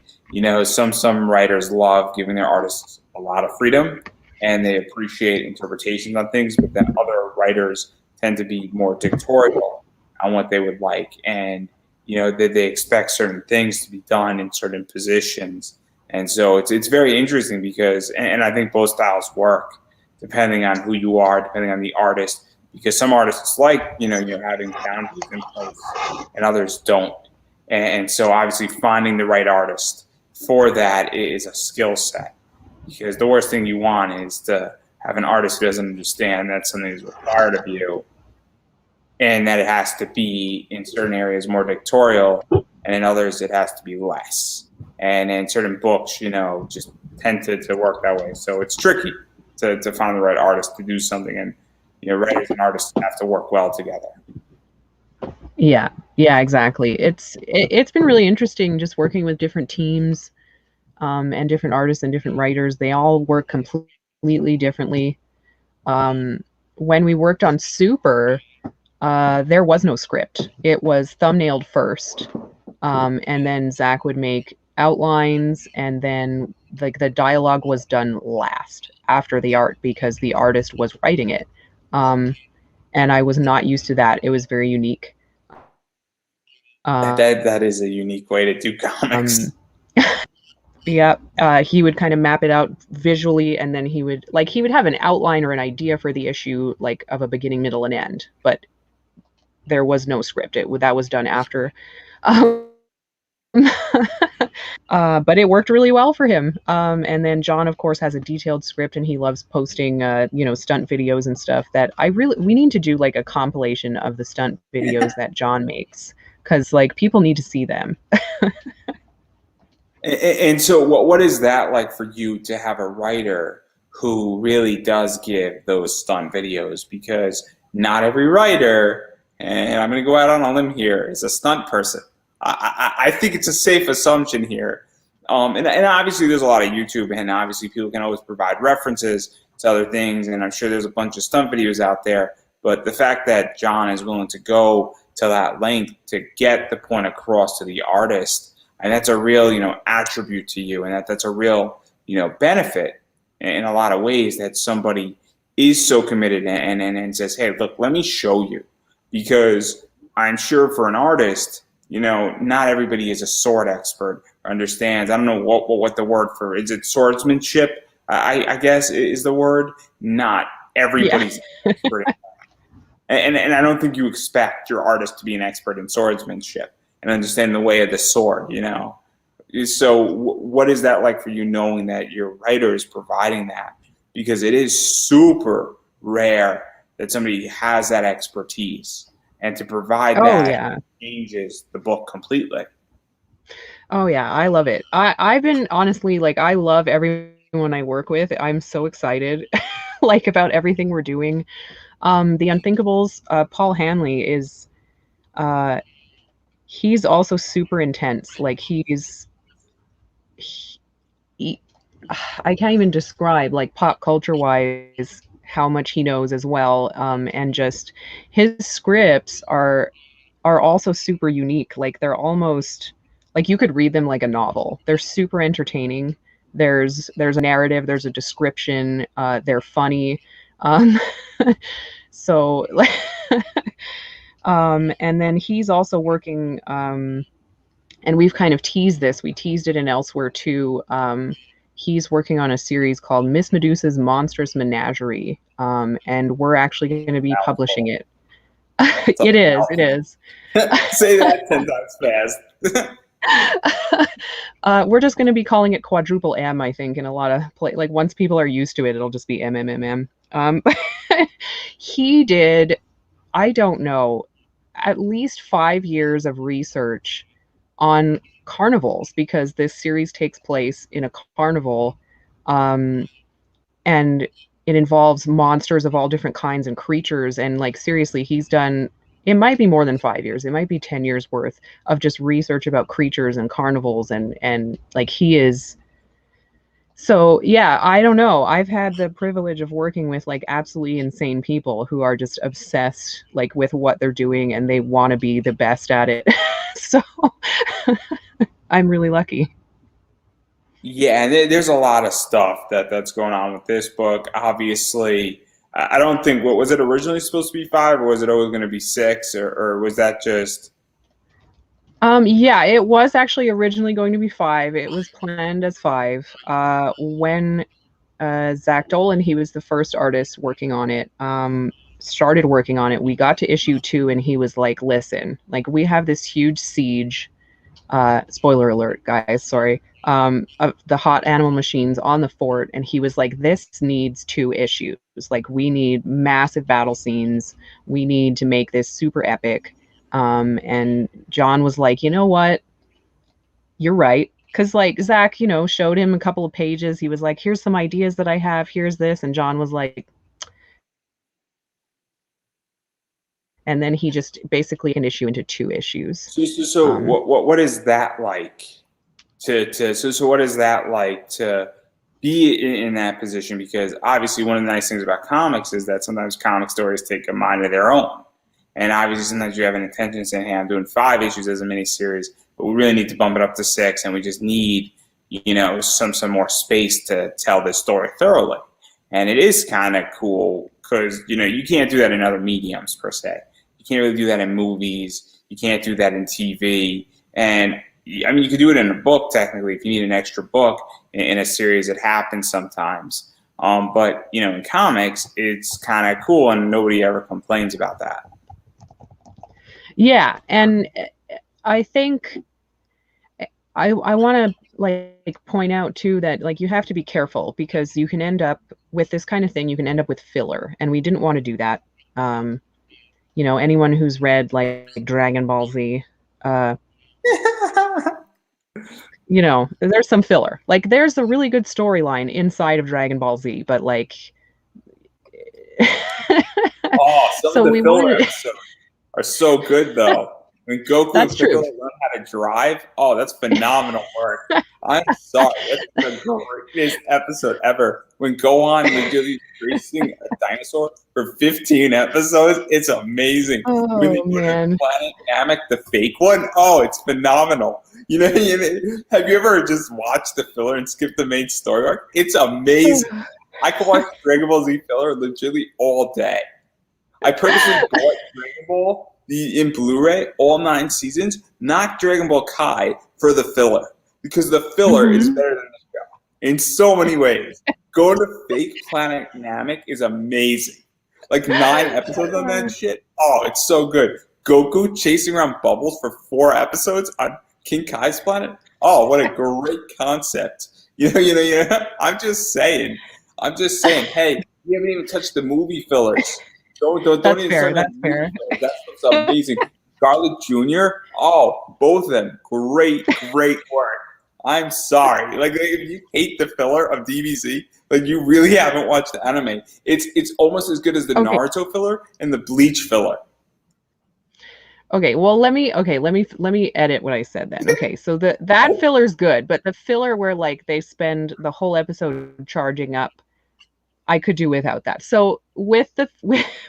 some writers love giving their artists a lot of freedom, and they appreciate interpretations on things, but then other writers tend to be more dictatorial on what they would like, and they expect certain things to be done in certain positions, and so it's very interesting because, and I think both styles work depending on who you are, depending on the artist, because some artists like, you're having boundaries in place and others don't. And so obviously finding the right artist for that is a skill set, because the worst thing you want is to have an artist who doesn't understand that something is required of you and that it has to be in certain areas more dictatorial and in others it has to be less. And in certain books, just tend to work that way. So it's tricky to find the right artist to do something, and writers and artists have to work well together. Yeah, exactly. It's been really interesting just working with different teams, and different artists and different writers. They all work completely differently. When we worked on Super, there was no script. It was thumbnailed first, and then Zach would make outlines, and then like the dialogue was done last after the art because the artist was writing it. And I was not used to that. It was very unique. That is a unique way to do comics. Yeah, he would kind of map it out visually, and then he would have an outline or an idea for the issue, like of a beginning, middle, and end. But there was no script. That was done after. But it worked really well for him. And then John, of course, has a detailed script, and he loves posting, stunt videos and stuff. That we need to do like a compilation of the stunt videos that John makes, because like people need to see them. And so, what is that like for you to have a writer who really does give those stunt videos? Because not every writer, and I'm going to go out on a limb here, is a stunt person. I think it's a safe assumption here. And obviously, there's a lot of YouTube, and obviously, people can always provide references to other things, and I'm sure there's a bunch of stunt videos out there. But the fact that John is willing to go to that length to get the point across to the artist, and that's a real, attribute to you, and that's a real, benefit in a lot of ways, that somebody is so committed and says, hey, look, let me show you. Because I'm sure for an artist, not everybody is a sword expert or understands. I don't know what the word for, is it swordsmanship? I guess is the word. Not everybody's an expert in that. And I don't think you expect your artist to be an expert in swordsmanship and understand the way of the sword, So what is that like for you, knowing that your writer is providing that? Because it is super rare that somebody has that expertise, and to provide Oh that yeah. changes the book completely. Oh yeah, I love it. I've been honestly like I love everyone I work with. I'm so excited like about everything we're doing. The Unthinkables, Paul Hanley is uh he's also super intense. Like he, he- I can't even describe like pop culture wise how much he knows as well. And just his scripts are also super unique. Like they're almost like you could read them like a novel. They're super entertaining. There's a narrative, there's a description, they're funny. Um, so and then he's also working and we've kind of teased this. We teased it in Elsewhere too. He's working on a series called Miss Medusa's Monstrous Menagerie, and we're actually going to be publishing Mouthful. it. It's a It is. It mouthful. is. Say that 10 times fast. We're just going to be calling it Quadruple M, I think, in a lot of like once people are used to it, it'll just be MMMM. He did, I don't know, at least 5 years of research on carnivals because this series takes place in a carnival, um, and it involves monsters of all different kinds and creatures. And like seriously, he's done. It might be more than 5 years. It might be 10 years worth of just research about creatures and carnivals, and like he is. So yeah, I don't know. I've had the privilege of working with like absolutely insane people who are just obsessed like with what they're doing and they want to be the best at it. So I'm really lucky. Yeah, and there's a lot of stuff that's going on with this book. Obviously, I don't think, what was it originally supposed to be five, or was it always going to be six, or was that just Yeah, it was actually originally going to be five. It was planned as five. When Zach Dolan, he was the first artist working on it, started working on it, we got to issue two, and he was like, listen, like we have this huge siege, spoiler alert, guys, sorry, of the hot animal machines on the fort. And he was like, this needs two issues. Like, we need massive battle scenes. We need to make this super epic. And John was like, you know what? You're right. Because, like, Zach, showed him a couple of pages. He was like, here's some ideas that I have. Here's this. And John was like, and then he just basically an issue into two issues. so Um, what is that like so what is that like to be in that position? Because obviously one of the nice things about comics is that sometimes comic stories take a mind of their own, and obviously sometimes you have an intention saying, hey, I'm doing 5 issues as a miniseries, but we really need to bump it up to six, and we just need some more space to tell this story thoroughly. And it is kind of cool because you can't do that in other mediums per se. You can't really do that in movies. You can't do that in TV. And I mean, you could do it in a book technically if you need an extra book in a series. It happens sometimes. But in comics, it's kind of cool, and nobody ever complains about that. yeah, and I think I want to like point out too that like you have to be careful because you can end up with this kind of thing. You can end up with filler, and we didn't want to do that. Um, anyone who's read like Dragon Ball Z, uh, you know, there's some filler. Like there's a really good storyline inside of Dragon Ball Z, but like Oh, some of so the we filler wanted episodes are so good though. When Goku that's and true. Piccolo learn how to drive, oh, that's phenomenal work. I'm sorry, that's the greatest episode ever. When Gohan legitimately racing a dinosaur for 15 episodes, it's amazing. When they Oh go to man. Planet Namek, the fake one, oh, it's phenomenal. Have you ever just watched the filler and skipped the main story arc? It's amazing. I could watch Dragon Ball Z filler legitimately all day. I purposely bought Dragon Ball in Blu-ray, all 9 seasons, not Dragon Ball Kai for the filler, because the filler is Mhm. better than the show in so many ways. Going to fake Planet Namek is amazing. Like 9 episodes on that shit. Oh, it's so good. Goku chasing around bubbles for 4 episodes on King Kai's planet. Oh, what a great concept. I'm just saying. Hey, we haven't even touched the movie fillers. Don't That's even fair. start that That's movie fair. fillers. That stuff's amazing. Scarlett Jr. Oh, both of them. Great work. I'm sorry. Like if you hate the filler of DBZ, like you really haven't watched the anime. It's almost as good as the Okay. Naruto filler and the Bleach filler. Okay, well let me edit what I said then. Okay, so that filler's good, but the filler where like they spend the whole episode charging up, I could do without that. So with the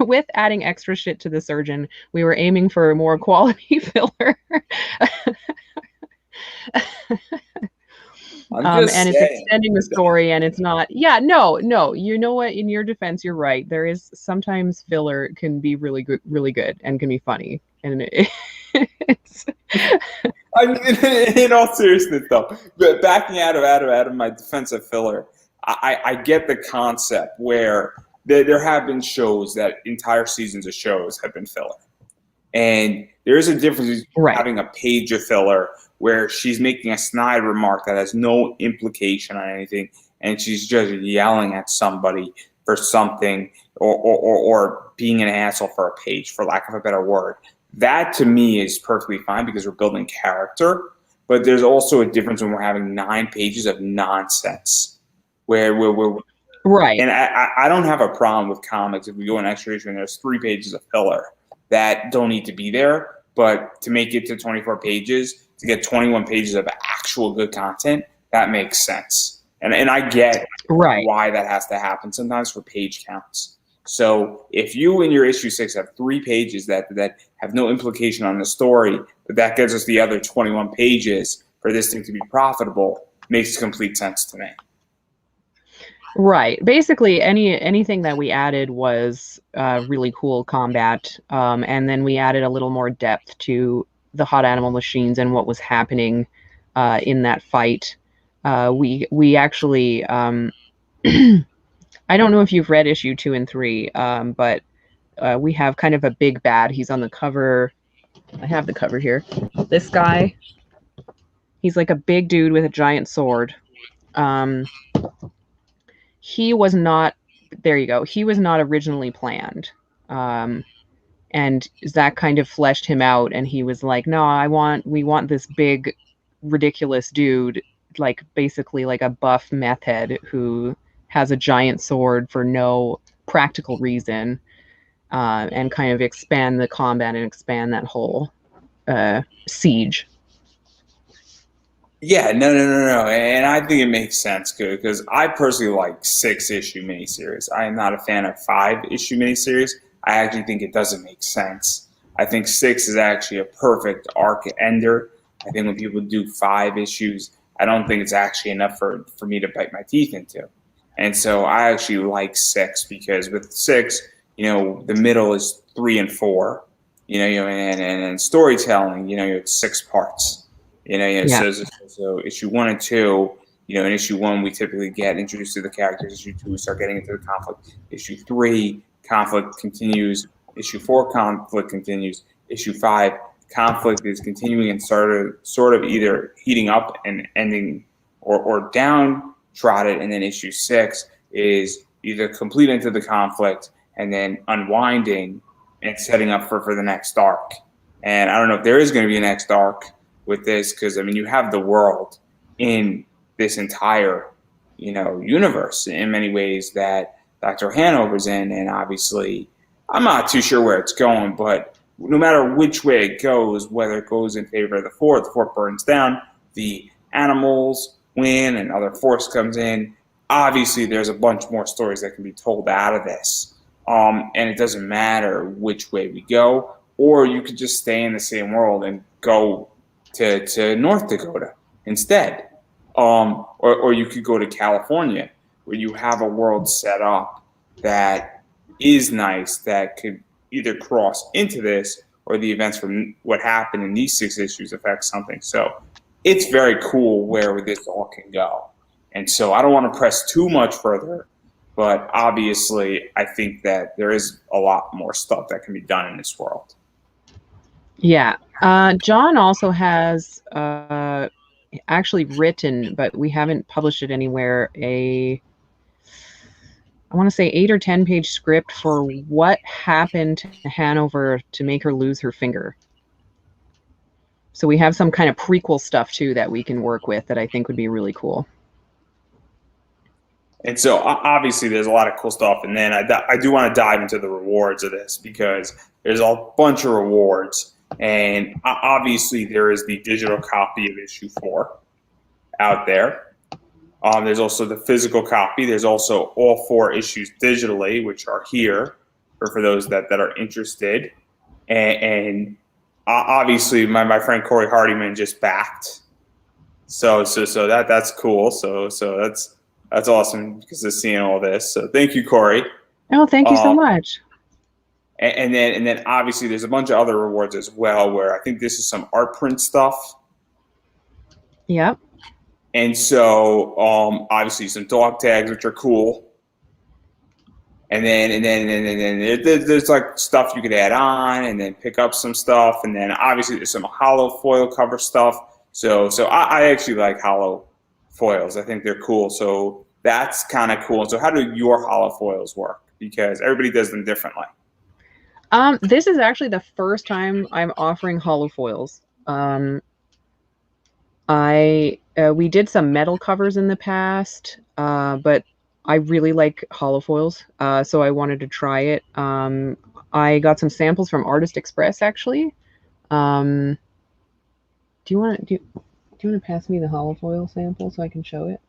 with adding extra shit to the surgeon, we were aiming for a more quality filler. I'm just And it's saying. extending the story and it's not, yeah, no, you know what, in your defense you're right, there is sometimes filler can be really good and can be funny and it's I mean, in all seriousness, though, but backing out of my defensive filler, I get the concept where there have been shows that entire seasons of shows have been filler, and there is a difference between right. having a page of filler where she's making a snide remark that has no implication on anything, and she's just yelling at somebody for something, or being an asshole for a page, for lack of a better word. That to me is perfectly fine because we're building character. But there's also a difference when we're having 9 pages of nonsense, where Right. and I don't have a problem with comics if we go an extra issue and there's 3 pages of filler that don't need to be there, but to make it to 24 pages, to get 21 pages of actual good content, that makes sense. And I get Right. why that has to happen sometimes for page counts. So if you in your issue 6 have 3 pages that have no implication on the story, but that gives us the other 21 pages for this thing to be profitable, makes complete sense to me. Right. Basically, anything that we added was really cool combat, and then we added a little more depth to the hot animal machines and what was happening in that fight. We actually, I don't know if you've read issue 2 and 3, but we have kind of a big bad. He's on the cover. I have the cover here. This guy, he's like a big dude with a giant sword. Um, he was not, there you go, he was not originally planned, and Zach kind of fleshed him out and he was like, no, we want this big ridiculous dude, like basically like a buff meth head who has a giant sword for no practical reason, and kind of expand the combat and expand that whole siege. Yeah, no, and I think it makes sense because I personally like 6 issue miniseries. I am not a fan of 5 issue miniseries. I actually think it doesn't make sense. I think 6 is actually a perfect arc ender. I think when people do 5 issues, I don't think it's actually enough for me to bite my teeth into. And so I actually like 6 because with 6, the middle is 3 and 4, and storytelling, it's 6 parts. Yeah. So issue 1 and 2, in issue 1 we typically get introduced to the characters. Issue 2 we start getting into the conflict. Issue 3 conflict continues. Issue 4 conflict continues. Issue 5 conflict is continuing and sort of either heating up and ending or downtrodden, and then issue 6 is either complete into the conflict and then unwinding and setting up for the next arc. And I don't know if there is going to be a next arc with this because I mean you have the world, in this entire, universe in many ways that Dr. Hanover's in. And obviously, I'm not too sure where it's going, but no matter which way it goes, whether it goes in favor of the fort burns down, the animals win, and other force comes in. Obviously, there's a bunch more stories that can be told out of this. And it doesn't matter which way we go, or you could just stay in the same world and go to North Dakota instead. Or you could go to California, where you have a world set up that is nice, that could either cross into this, or the events from what happened in these 6 issues affect something. So it's very cool where this all can go. And so I don't want to press too much further, but obviously I think that there is a lot more stuff that can be done in this world. Yeah. John also has actually written, but we haven't published it anywhere, I want to say 8 or 10 page script for what happened to Hanover to make her lose her finger. So we have some kind of prequel stuff too that we can work with that I think would be really cool. And so obviously there's a lot of cool stuff. And then I do want to dive into the rewards of this, because there's a bunch of rewards. And obviously there is the digital copy of issue 4 out there. There's also the physical copy. There's also all 4 issues digitally, which are here for those that are interested. And obviously my friend Corey Hardiman just backed. So that's cool. So that's awesome, because of seeing all this. So thank you, Corey. Oh, thank you so much. And then obviously there's a bunch of other rewards as well, where I think this is some art print stuff. Yep. And so obviously some dog tags, which are cool. And then there's like stuff you could add on and then pick up some stuff. And then obviously there's some hollow foil cover stuff. So I actually like hollow foils. I think they're cool. So that's kind of cool. So how do your hollow foils work? Because everybody does them differently. This is actually the first time I'm offering hollow foils. We did some metal covers in the past, but I really like hollow foils, so I wanted to try it. I got some samples from Artist Express, actually. Do you want to pass me the hollow foil sample so I can show it?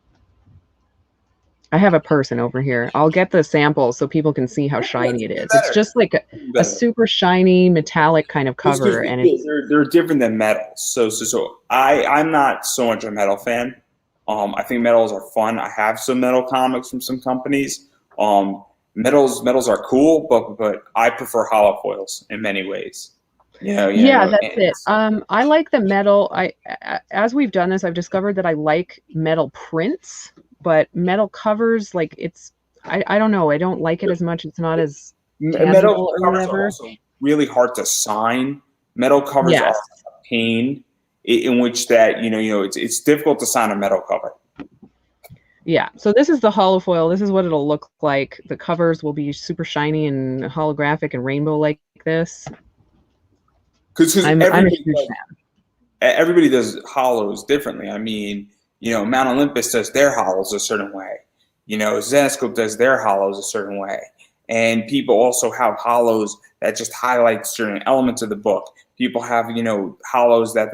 I have a person over here. I'll get the sample so people can see how shiny it is. It's just like a super shiny metallic kind of cover, and they're different than metals. So I'm not so much a metal fan. I think metals are fun. I have some metal comics from some companies. Metals are cool, but I prefer hollow foils in many ways. Yeah, that's it. I like the metal. As we've done this, I've discovered that I like metal prints, but metal covers, like I don't know. I don't like it as much. It's not as metal covers are also really hard to sign. Metal covers are a pain, in which that it's difficult to sign a metal cover. Yeah. So this is the hollow foil. This is what it'll look like. The covers will be super shiny and holographic and rainbow like this. Because everybody does hollows differently. I mean, Mount Olympus does their hollows a certain way. Zenescope does their hollows a certain way. And people also have hollows that just highlight certain elements of the book. People have, hollows that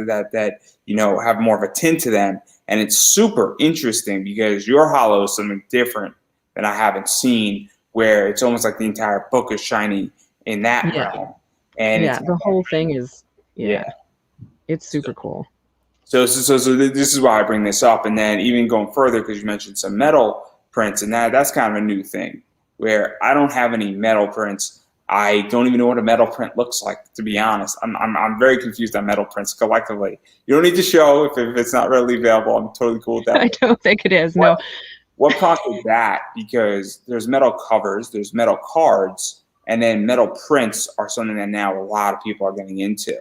have more of a tint to them. And it's super interesting, because your hollow is something different that I haven't seen, where it's almost like the entire book is shiny in that realm. And the whole thing is, it's super cool. So this is why I bring this up. And then even going further, because you mentioned some metal prints, and that's kind of a new thing, where I don't have any metal prints. I don't even know what a metal print looks like, to be honest. I'm very confused on metal prints collectively. You don't need to show if it's not readily available. I'm totally cool with that. I don't think it is. No. What prompted that? Because there's metal covers, there's metal cards, and then metal prints are something that now a lot of people are getting into.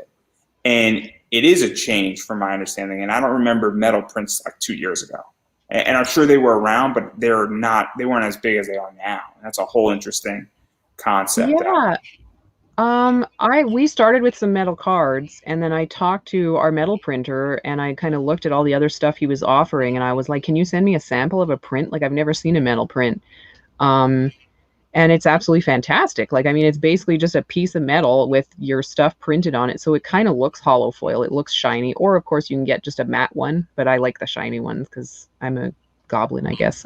And it is a change from my understanding. And I don't remember metal prints like 2 years ago. And I'm sure they were around, but they weren't as big as they are now. And that's a whole interesting concept. Yeah. We started with some metal cards, and then I talked to our metal printer, and I kind of looked at all the other stuff he was offering, and I was like, "Can you send me a sample of a print? Like, I've never seen a metal print." Um, and it's absolutely fantastic. Like, I mean, it's basically just a piece of metal with your stuff printed on it, so it kind of looks hollow foil. It looks shiny, or of course, you can get just a matte one, but I like the shiny ones because I'm a goblin, I guess.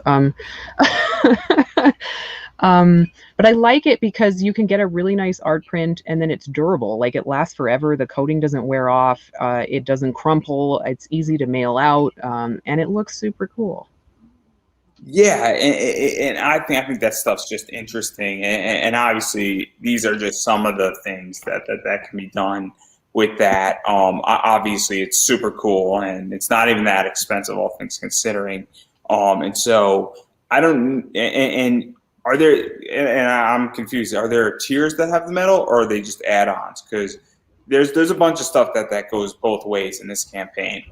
Um, but I like it because you can get a really nice art print and then it's durable. Like it lasts forever. The coating doesn't wear off. It doesn't crumple. It's easy to mail out, and it looks super cool. Yeah, and I think that stuff's just interesting, and obviously these are just some of the things that can be done with that. Obviously it's super cool, and it's not even that expensive, all things considering. And so I don't, and are there, and I'm confused. Are there tiers that have the metal, or are they just add-ons? Because there's a bunch of stuff that goes both ways in this campaign.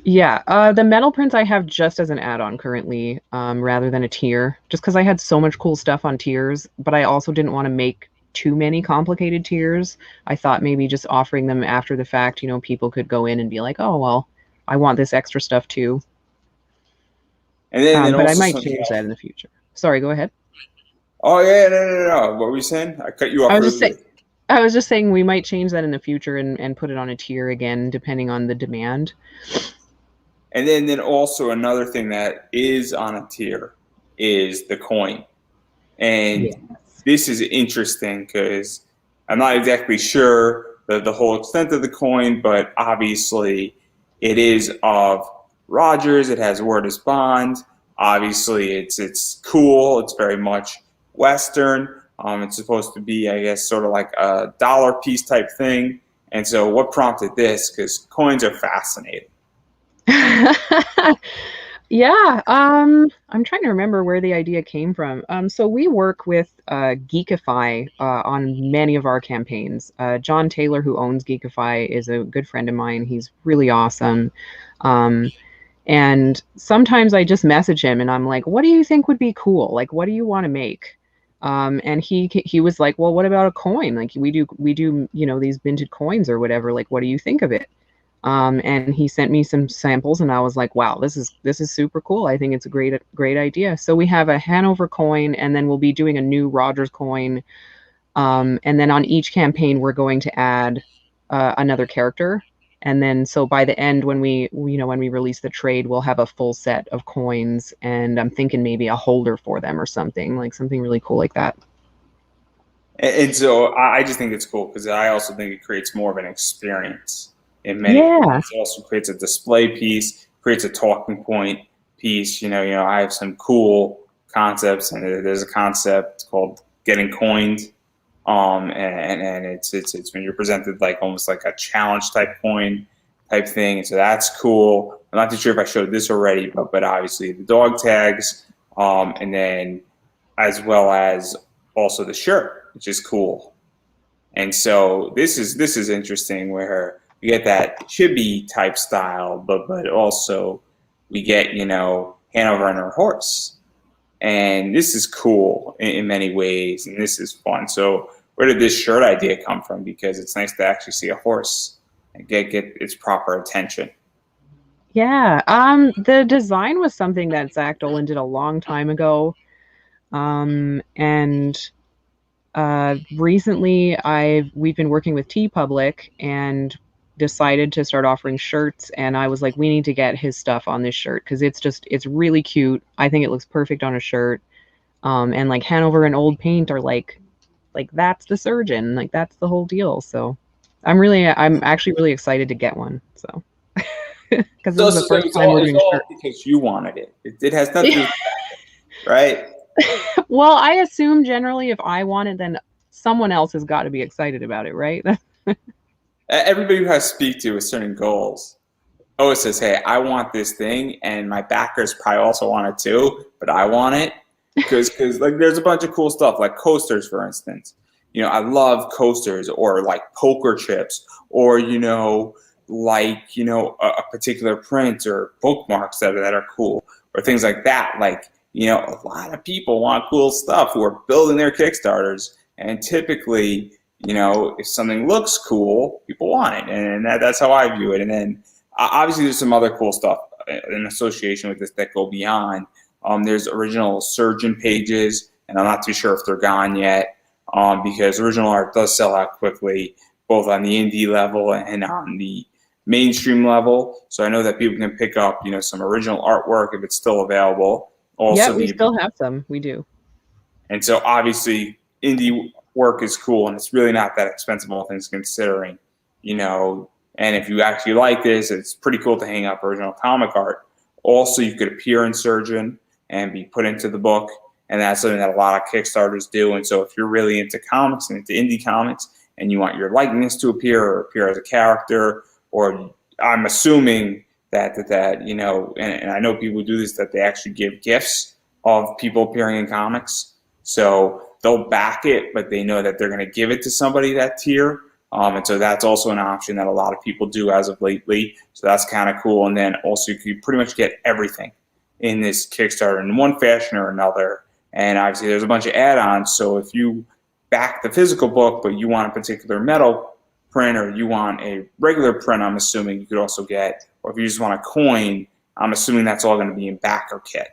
Yeah, the metal prints I have just as an add-on currently, rather than a tier, just because I had so much cool stuff on tiers, but I also didn't want to make too many complicated tiers. I thought maybe just offering them after the fact, people could go in and be like, oh, well, I want this extra stuff too. And then But I also might something change that else. in the future. Sorry, go ahead. Oh yeah, no. What were you saying? I cut you I off was just saying, rudely. I was just saying we might change that in the future and put it on a tier again, depending on the demand. And then also another thing that is on a tier is the coin. And Yeah. this is interesting because I'm not exactly sure the whole extent of the coin, but obviously it is of Rogers. It has word as bond. Obviously, it's cool. It's very much Western. It's supposed to be, I guess, sort of like a dollar piece type thing. And so, what prompted this? Because coins are fascinating. Yeah, I'm trying to remember where the idea came from. So we work with Geekify on many of our campaigns. John Taylor, who owns Geekify, is a good friend of mine. He's really awesome. Um, and sometimes I just message him and I'm like, "What do you think would be cool? Like, what do you want to make?" And he was like, "Well, what about a coin? Like we do these minted coins or whatever. Like, what do you think of it?" And he sent me some samples and I was like, wow, this is super cool. I think it's a great idea. So we have a Hanover coin and then we'll be doing a new Rogers coin. And then on each campaign we're going to add another character. And then so by the end when we release the trade, we'll have a full set of coins and I'm thinking maybe a holder for them or something, like something really cool like that. And so I just think it's cool because I also think it creates more of an experience in many Yeah. ways. It also creates a display piece, creates a talking point piece. I have some cool concepts, and there's a concept called getting coined. And it's when you're presented like almost like a challenge type coin type thing. And so that's cool. I'm not too sure if I showed this already, but obviously the dog tags, and then as well as also the shirt, which is cool. And so this is interesting where we get that chibi type style, but also we get Hanover and her horse, and this is cool in many ways, and this is fun. So where did this shirt idea come from? Because it's nice to actually see a horse and get its proper attention. Yeah. The design was something that Zach Dolan did a long time ago. And recently we've been working with T Public and decided to start offering shirts. And I was like, we need to get his stuff on this shirt because it's really cute. I think it looks perfect on a shirt. And like Hanover and Old Paint are like that's the surgeon, like that's the whole deal. So I'm actually really excited to get one. So because this So, is the so, so first it's time all we're it's doing all shirts. because you wanted it. It has nothing to do with that, right? Well, I assume generally if I want it, then someone else has got to be excited about it, right? Everybody who I speak to with certain goals always says, "Hey, I want this thing, and my backers probably also want it too, but I want it because like there's a bunch of cool stuff like coasters, for instance. I love coasters or like poker chips or like a particular print or bookmarks that are cool or things like that. Like a lot of people want cool stuff who are building their Kickstarters, And typically, if something looks cool, people want it, and that's how I view it. And then obviously there's some other cool stuff in association with this that go beyond. There's original surgeon pages, and I'm not too sure if they're gone yet, because original art does sell out quickly, both on the indie level and on the mainstream level. So I know that people can pick up, some original artwork if it's still available. Also, yeah, we still have some. We do. And so obviously indie work is cool, and it's really not that expensive, all things considering, and if you actually like this, it's pretty cool to hang up original comic art. Also, you could appear in Surgeon and be put into the book, and that's something that a lot of Kickstarters do. And so if you're really into comics and into indie comics and you want your likeness to appear or appear as a character, or I'm assuming that and I know people do this, that they actually give gifts of people appearing in comics. So they'll back it, but they know that they're going to give it to somebody, that tier. And so that's also an option that a lot of people do as of lately. So that's kind of cool. And then also you can pretty much get everything in this Kickstarter in one fashion or another. And obviously there's a bunch of add-ons. So if you back the physical book, but you want a particular metal print, or you want a regular print, I'm assuming you could also get, or if you just want a coin, I'm assuming that's all going to be in backer kit.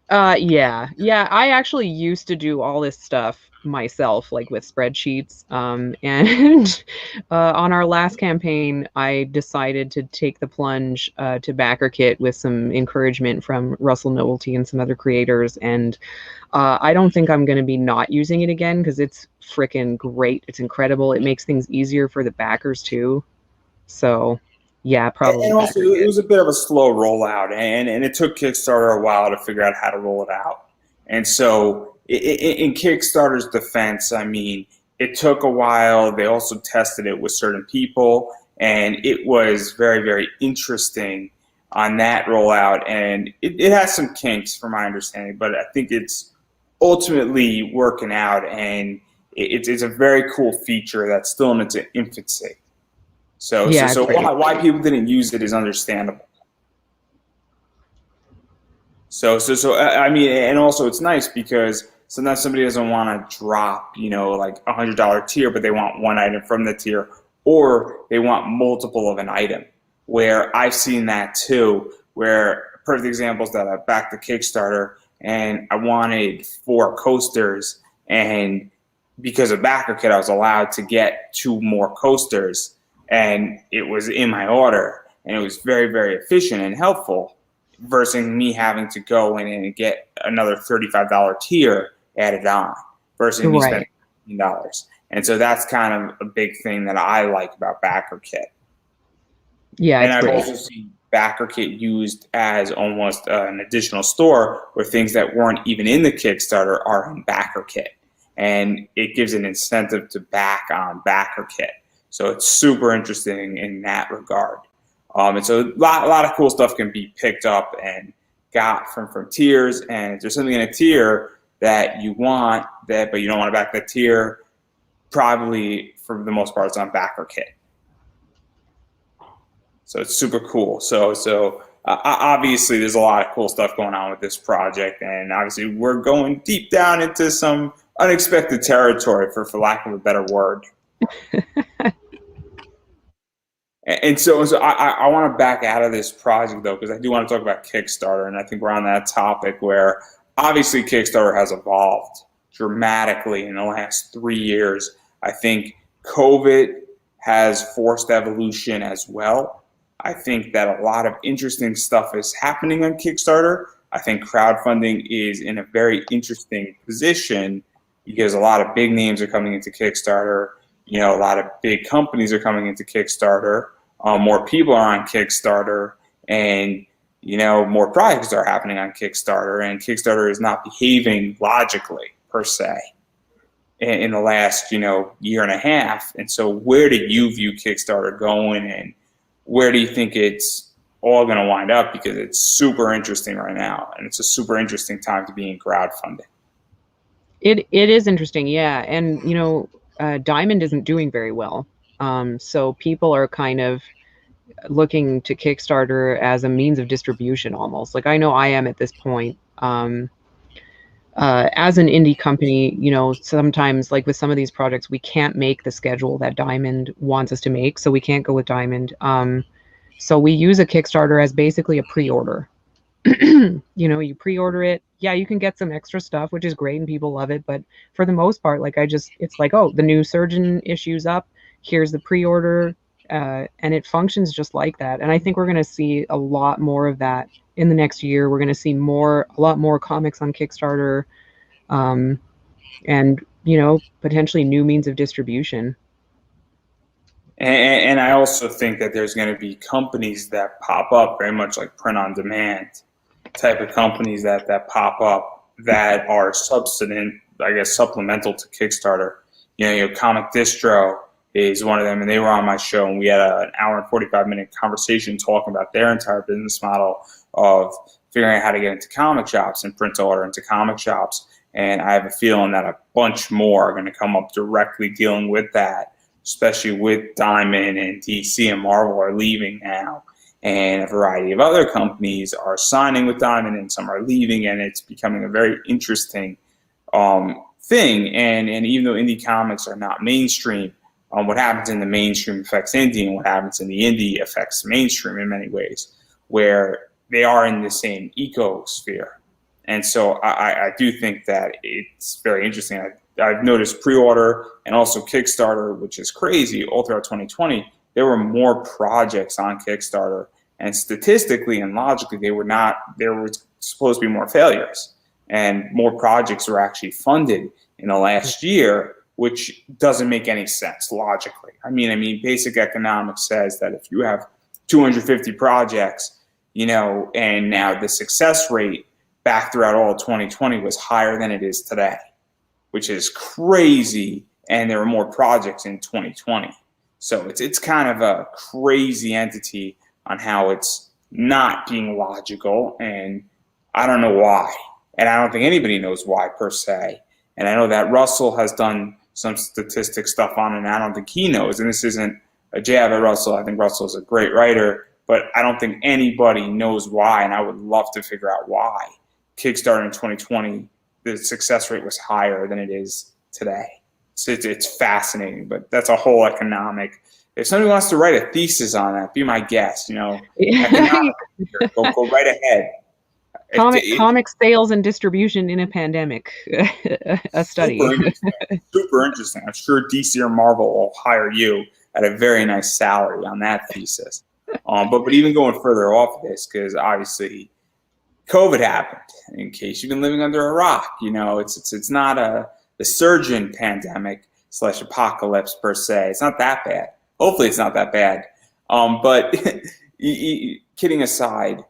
Yeah. I actually used to do all this stuff myself, like with spreadsheets. And on our last campaign, I decided to take the plunge to backer kit with some encouragement from Russell Novelty and some other creators. And I don't think I'm going to be not using it again, because it's freaking great. It's incredible. It makes things easier for the backers too. So yeah, probably. And also, it was a bit of a slow rollout, and it took Kickstarter a while to figure out how to roll it out. And so, in Kickstarter's defense, I mean, it took a while. They also tested it with certain people, and it was very, very interesting on that rollout. And it has some kinks, from my understanding, but I think it's ultimately working out, and it's a very cool feature that's still in its infancy. So why people didn't use it is understandable. So I mean, and also it's nice because sometimes somebody doesn't want to drop, like $100 tier, but they want one item from the tier, or they want multiple of an item. Where I've seen that too, where perfect examples that I backed the Kickstarter and I wanted 4 coasters, and because of backer kit, I was allowed to get 2 more coasters. And it was in my order, and it was very, very efficient and helpful, versus me having to go in and get another $35 tier added on, versus me spending $15. And so that's kind of a big thing that I like about backer kit. Yeah, and I've also seen backer kit used as almost an additional store where things that weren't even in the Kickstarter are in backer kit, and it gives an incentive to back on backer kit. So it's super interesting in that regard. And so a lot of cool stuff can be picked up and got from tiers. And if there's something in a tier that you want, but you don't want to back that tier, probably for the most part it's on backer kit. So it's super cool. So obviously there's a lot of cool stuff going on with this project, and obviously we're going deep down into some unexpected territory, for lack of a better word. And so I want to back out of this project, though, because I do want to talk about Kickstarter, and I think we're on that topic where obviously Kickstarter has evolved dramatically in the last 3 years. I think COVID has forced evolution as well. I think that a lot of interesting stuff is happening on Kickstarter. I think crowdfunding is in a very interesting position because a lot of big names are coming into Kickstarter. A lot of big companies are coming into Kickstarter. More people are on Kickstarter, and more projects are happening on Kickstarter, and Kickstarter is not behaving logically per se in the last year and a half. And so where do you view Kickstarter going, and where do you think it's all going to wind up? Because it's super interesting right now, and it's a super interesting time to be in crowdfunding. It is interesting, yeah. And Diamond isn't doing very well. So people are kind of looking to Kickstarter as a means of distribution almost. Like, I know I am at this point. as an indie company, you know, sometimes like with some of these projects, we can't make the schedule that Diamond wants us to make, so we can't go with Diamond. So we use a Kickstarter as basically a pre-order. You know, you pre-order it. Yeah, you can get some extra stuff, which is great and people love it. But for the most part, like it's like, oh, the new Surgeon issue's up. Here's the pre-order. And it functions just like that. And I think we're going to see a lot more of that in the next year. We're going to see a lot more comics on Kickstarter, um, and, you know, potentially new means of distribution. And I also think that there's going to be companies that pop up, very much like print on demand type of companies that pop up that are subsident, I guess, supplemental to Kickstarter. You know, Comic Distro is one of them, and they were on my show, and we had an hour and 45-minute conversation talking about their entire business model of figuring out how to get into comic shops and print to order into comic shops. And I have a feeling that a bunch more are going to come up directly dealing with that, especially with Diamond and DC and Marvel are leaving now. And a variety of other companies are signing with Diamond and some are leaving, and it's becoming a very interesting thing. And even though indie comics are not mainstream, what happens in the mainstream affects indie, and what happens in the indie affects mainstream in many ways, where they are in the same ecosphere. And so I do think that it's very interesting. I've noticed pre-order and also Kickstarter, which is crazy, all throughout 2020, there were more projects on Kickstarter. And statistically and logically, there were supposed to be more failures. And more projects were actually funded in the last year, which doesn't make any sense logically. I mean, basic economics says that if you have 250 projects, you know, and now the success rate back throughout all of 2020 was higher than it is today, which is crazy. And there were more projects in 2020. So it's kind of a crazy entity on how it's not being logical. And I don't know why. And I don't think anybody knows why per se. And I know that Russell has done some statistic stuff on it, and I don't think he knows. And this isn't a jab at Russell. I think Russell is a great writer, but I don't think anybody knows why. And I would love to figure out why Kickstarter in 2020, the success rate was higher than it is today. So it's fascinating, but that's a whole economic. If somebody wants to write a thesis on that, be my guest. You know, go right ahead. Comic sales and distribution in a pandemic, a study. Super interesting. I'm sure DC or Marvel will hire you at a very nice salary on that thesis. But even going further off of this, because obviously COVID happened. In case you've been living under a rock, you know, it's not the Surgeon pandemic / apocalypse per se. It's not that bad. Hopefully, it's not that bad. But kidding aside,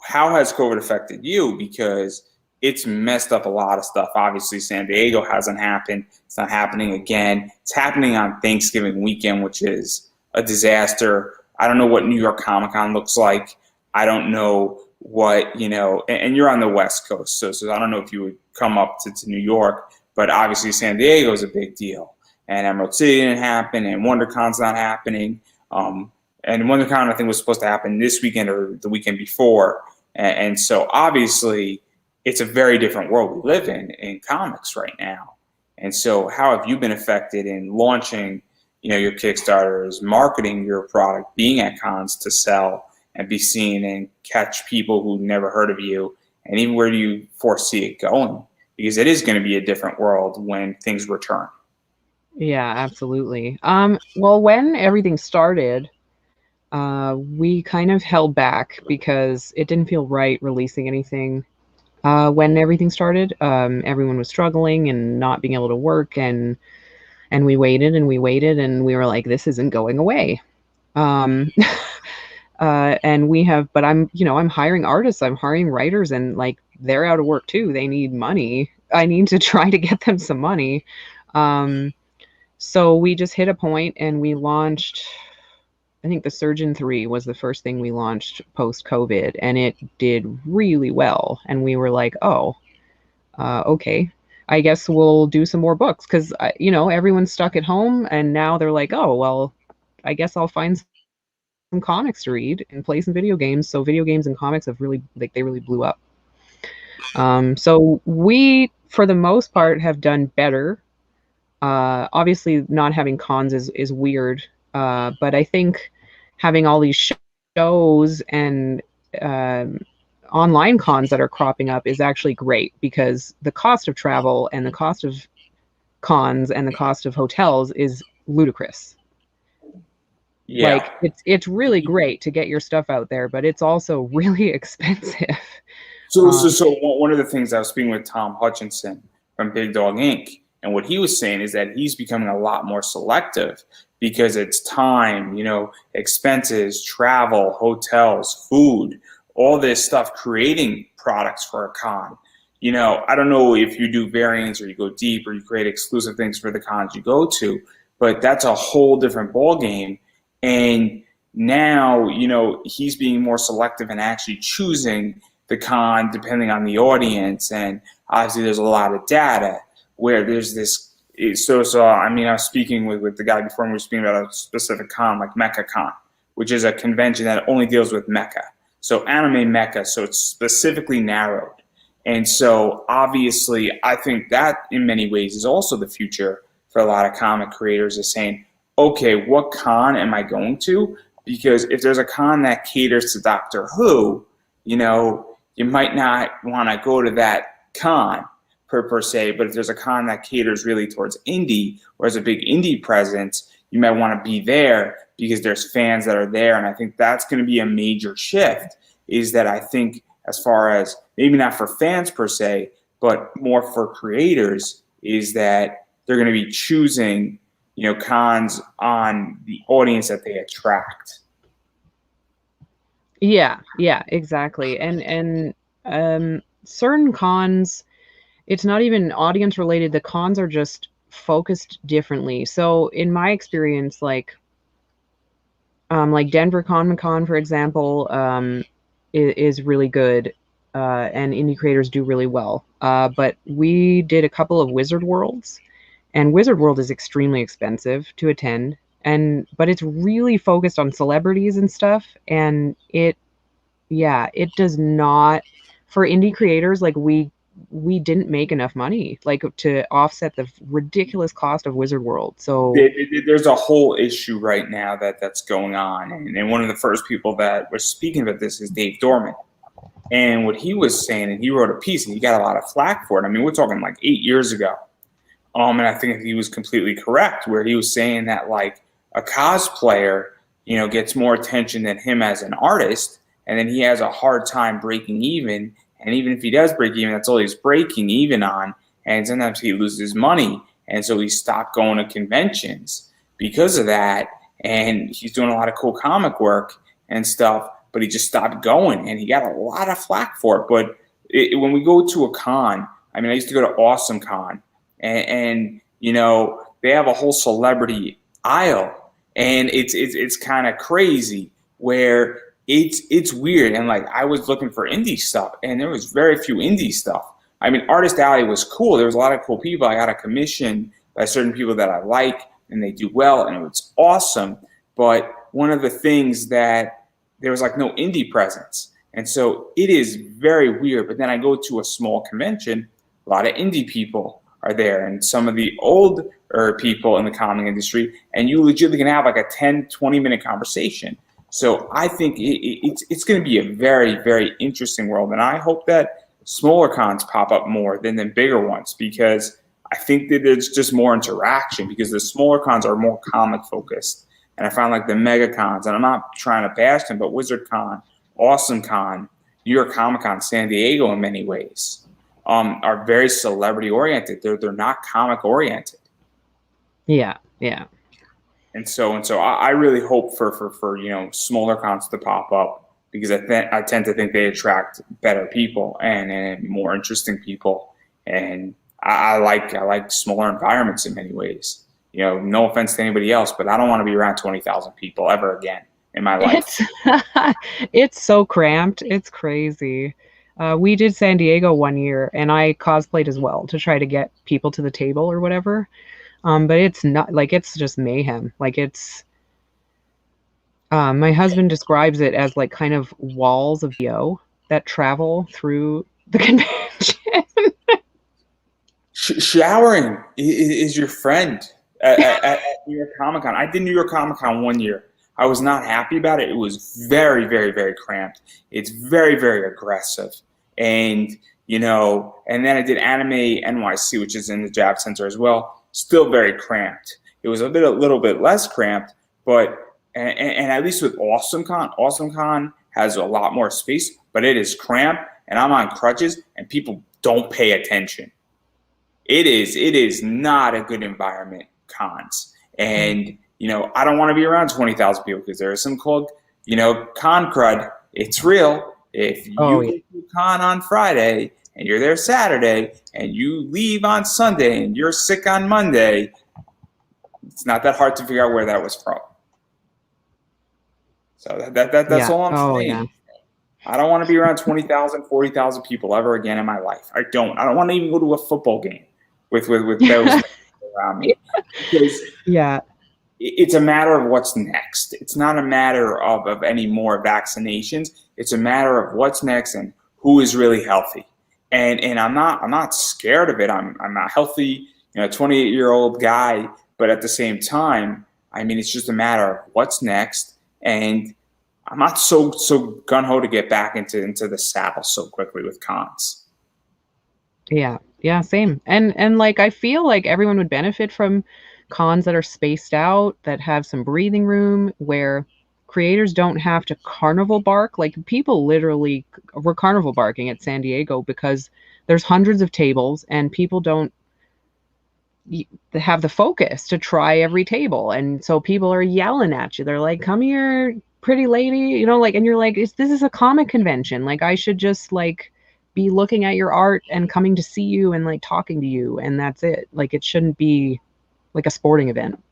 how has COVID affected you? Because it's messed up a lot of stuff. Obviously, San Diego hasn't happened. It's not happening again. It's happening on Thanksgiving weekend, which is a disaster. I don't know what New York Comic Con looks like. I don't know what, you know, and you're on the West Coast, so I don't know if you would come up to New York, but obviously San Diego is a big deal. And Emerald City didn't happen, and WonderCon's not happening. And WonderCon, I think, was supposed to happen this weekend or the weekend before. And so obviously it's a very different world we live in comics right now. And so how have you been affected in launching, you know, your Kickstarters, marketing your product, being at cons to sell and be seen and catch people who never heard of you? And even where do you foresee it going? Because it is going to be a different world when things return. Yeah, absolutely. Well, when everything started, we kind of held back because it didn't feel right releasing anything. When everything started, everyone was struggling and not being able to work, and we waited and we waited, and we were like, this isn't going away. And we have, but I'm hiring artists, I'm hiring writers, and like they're out of work too. They need money. I need to try to get them some money. So we just hit a point and we launched, I think the Surgeon 3 was the first thing we launched post-COVID, and it did really well. And we were like, oh, okay, I guess we'll do some more books, because, everyone's stuck at home, and now they're like, oh, well, I guess I'll find some comics to read and play some video games. So video games and comics have really, they really blew up. So we, for the most part, have done better. Obviously, not having cons is weird, but I think having all these shows and um, online cons that are cropping up is actually great because the cost of travel and the cost of cons and the cost of hotels is ludicrous. Yeah. Like it's really great to get your stuff out there, but it's also really expensive. One of the things I was speaking with Tom Hutchinson from Big Dog Inc. and what he was saying is that he's becoming a lot more selective because it's time, expenses, travel, hotels, food, all this stuff, creating products for a con. I don't know if you do variants or you go deep or you create exclusive things for the cons you go to, but that's a whole different ball game. And now, he's being more selective and actually choosing the con depending on the audience, and obviously there's a lot of data where there's this. I was speaking with the guy before, and we were speaking about a specific con like MechaCon, which is a convention that only deals with mecha, so anime mecha, so it's specifically narrowed. And so obviously I think that in many ways is also the future for a lot of comic creators, is saying, okay, what con am I going to? Because if there's a con that caters to Doctor Who, you might not want to go to that con per se, but if there's a con that caters really towards indie or has a big indie presence, you might want to be there because there's fans that are there. And I think that's going to be a major shift, is that I think as far as maybe not for fans per se, but more for creators, is that they're going to be choosing, cons on the audience that they attract. Yeah, exactly. And certain cons, it's not even audience related. The cons are just focused differently. So in my experience, like Denver Comic Con, for example, is really good, and indie creators do really well. But we did a couple of Wizard Worlds, and Wizard World is extremely expensive to attend, but it's really focused on celebrities and stuff, and it does not, for indie creators, like we didn't make enough money like to offset the ridiculous cost of Wizard World. So There's a whole issue right now that's going on, and one of the first people that was speaking about this is Dave Dorman. And what he was saying, and he wrote a piece, and he got a lot of flack for it. I mean, we're talking like 8 years ago. And I think he was completely correct, where he was saying that like a cosplayer, gets more attention than him as an artist, and then he has a hard time breaking even. And even if he does break even, that's all he's breaking even on. And sometimes he loses money. And so he stopped going to conventions because of that. And he's doing a lot of cool comic work and stuff, but he just stopped going, and he got a lot of flack for it. But when we go to a con, I mean, I used to go to Awesome Con, and they have a whole celebrity aisle, and it's kind of crazy where it's weird. And like I was looking for indie stuff, and there was very few indie stuff. I mean, Artist Alley was cool. There was a lot of cool people. I got a commission by certain people that I like, and they do well, and it was awesome. But one of the things that there was like no indie presence. And so it is very weird. But then I go to a small convention, a lot of indie people are there, and some of the older people in the comic industry, and you legitimately can have like a 10, 20-minute conversation. So I think it's going to be a very, very interesting world. And I hope that smaller cons pop up more than the bigger ones, because I think that there's just more interaction, because the smaller cons are more comic focused. And I find like the mega cons, and I'm not trying to bash them, but WizardCon, Awesome Con, New York Comic Con, San Diego in many ways, are very celebrity oriented. They're not comic oriented. yeah. And so I really hope for smaller cons to pop up, because I tend to think they attract better people and more interesting people. And I like smaller environments in many ways. No offense to anybody else, but I don't want to be around 20,000 people ever again in my life. It's so cramped. It's crazy. We did San Diego one year, and I cosplayed as well to try to get people to the table or whatever. But it's not like, it's just mayhem. Like my husband describes it as like kind of walls of BO that travel through the convention. Showering is your friend at New York Comic Con. I did New York Comic Con one year. I was not happy about it. It was very, very, very cramped. It's very, very aggressive. And, and then I did Anime NYC, which is in the Jab Center as well. Still very cramped. It was a little bit less cramped, but, and at least with AwesomeCon has a lot more space, but it is cramped, and I'm on crutches, and people don't pay attention. It is not a good environment, cons. And, I don't want to be around 20,000 people because there is some called, con crud. It's real. If you go to con on Friday and you're there Saturday and you leave on Sunday and you're sick on Monday, it's not that hard to figure out where that was from. So that's all I'm saying. Yeah. I don't want to be around 20,000, 40,000 people ever again in my life. I don't want to even go to a football game with those around me. Because it's a matter of what's next. It's not a matter of any more vaccinations. It's a matter of what's next and who is really healthy. And I'm not scared of it. I'm a healthy, 28-year-old guy, but at the same time, it's just a matter of what's next. And I'm not so gung-ho to get back into the saddle so quickly with cons. Yeah, same. And like I feel like everyone would benefit from cons that are spaced out, that have some breathing room, where creators don't have to carnival bark. Like people literally were carnival barking at San Diego because there's hundreds of tables and people don't have the focus to try every table. And so people are yelling at you. They're like, come here, pretty lady, and you're like, this is a comic convention. Like I should just be looking at your art and coming to see you and talking to you, and that's it. Like it shouldn't be like a sporting event.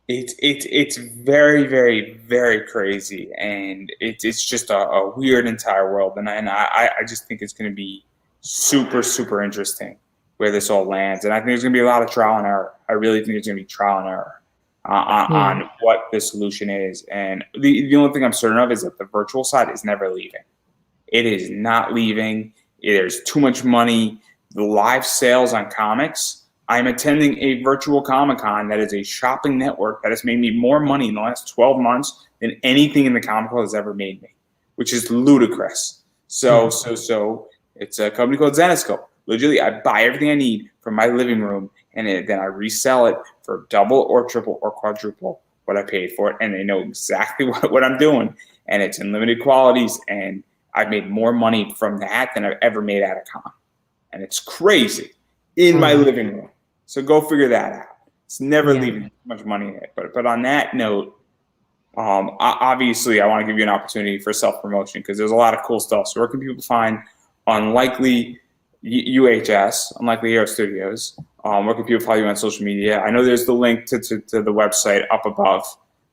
It's very, very, very crazy, and it's just a weird entire world, and I just think it's going to be super, super interesting where this all lands, and I think there's going to be a lot of trial and error. I really think there's going to be trial and error on what the solution is, and the only thing I'm certain of is that the virtual side is never leaving. It is not leaving. There's too much money. The live sales on comics. I'm attending a virtual Comic-Con that is a shopping network that has made me more money in the last 12 months than anything in the comic world has ever made me, which is ludicrous. So it's a company called Zenescope. Literally, I buy everything I need from my living room, and then I resell it for double or triple or quadruple what I paid for it, and they know exactly what I'm doing, and it's in limited qualities, and I've made more money from that than I've ever made at a con. And it's crazy in my living room. So go figure that out. It's never leaving too much money in it. But on that note, obviously I want to give you an opportunity for self-promotion because there's a lot of cool stuff. So where can people find Unlikely UHS, Unlikely Hero Studios? Where can people follow you on social media? I know there's the link to the website up above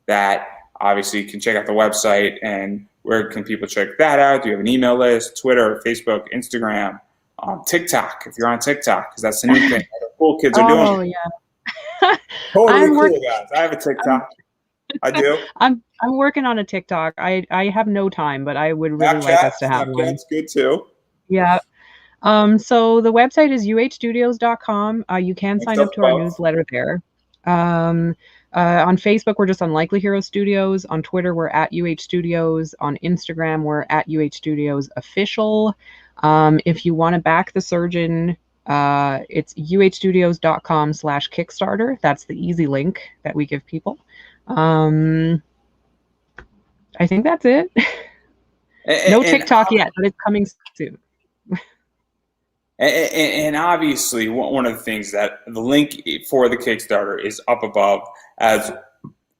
that obviously you can check out the website. And where can people check that out? Do you have an email list, Twitter, Facebook, Instagram, TikTok, if you're on TikTok, because that's the new thing. The cool kids are doing. Oh, yeah. Totally cool, guys. I have a TikTok. I do. I'm working on a TikTok. I have no time, but I would really like us to have one. That's good too. Yeah. So the website is uhstudios.com. You can sign up to our newsletter there. On Facebook, we're just Unlikely Hero Studios. On Twitter, we're at UH Studios. On Instagram, we're at UH Studios Official. If you want to back the surgeon, it's uhstudios.com/Kickstarter. That's the easy link that we give people. I think that's it. No TikTok yet, but it's coming soon. And obviously, one of the things that the link for the Kickstarter is up above, as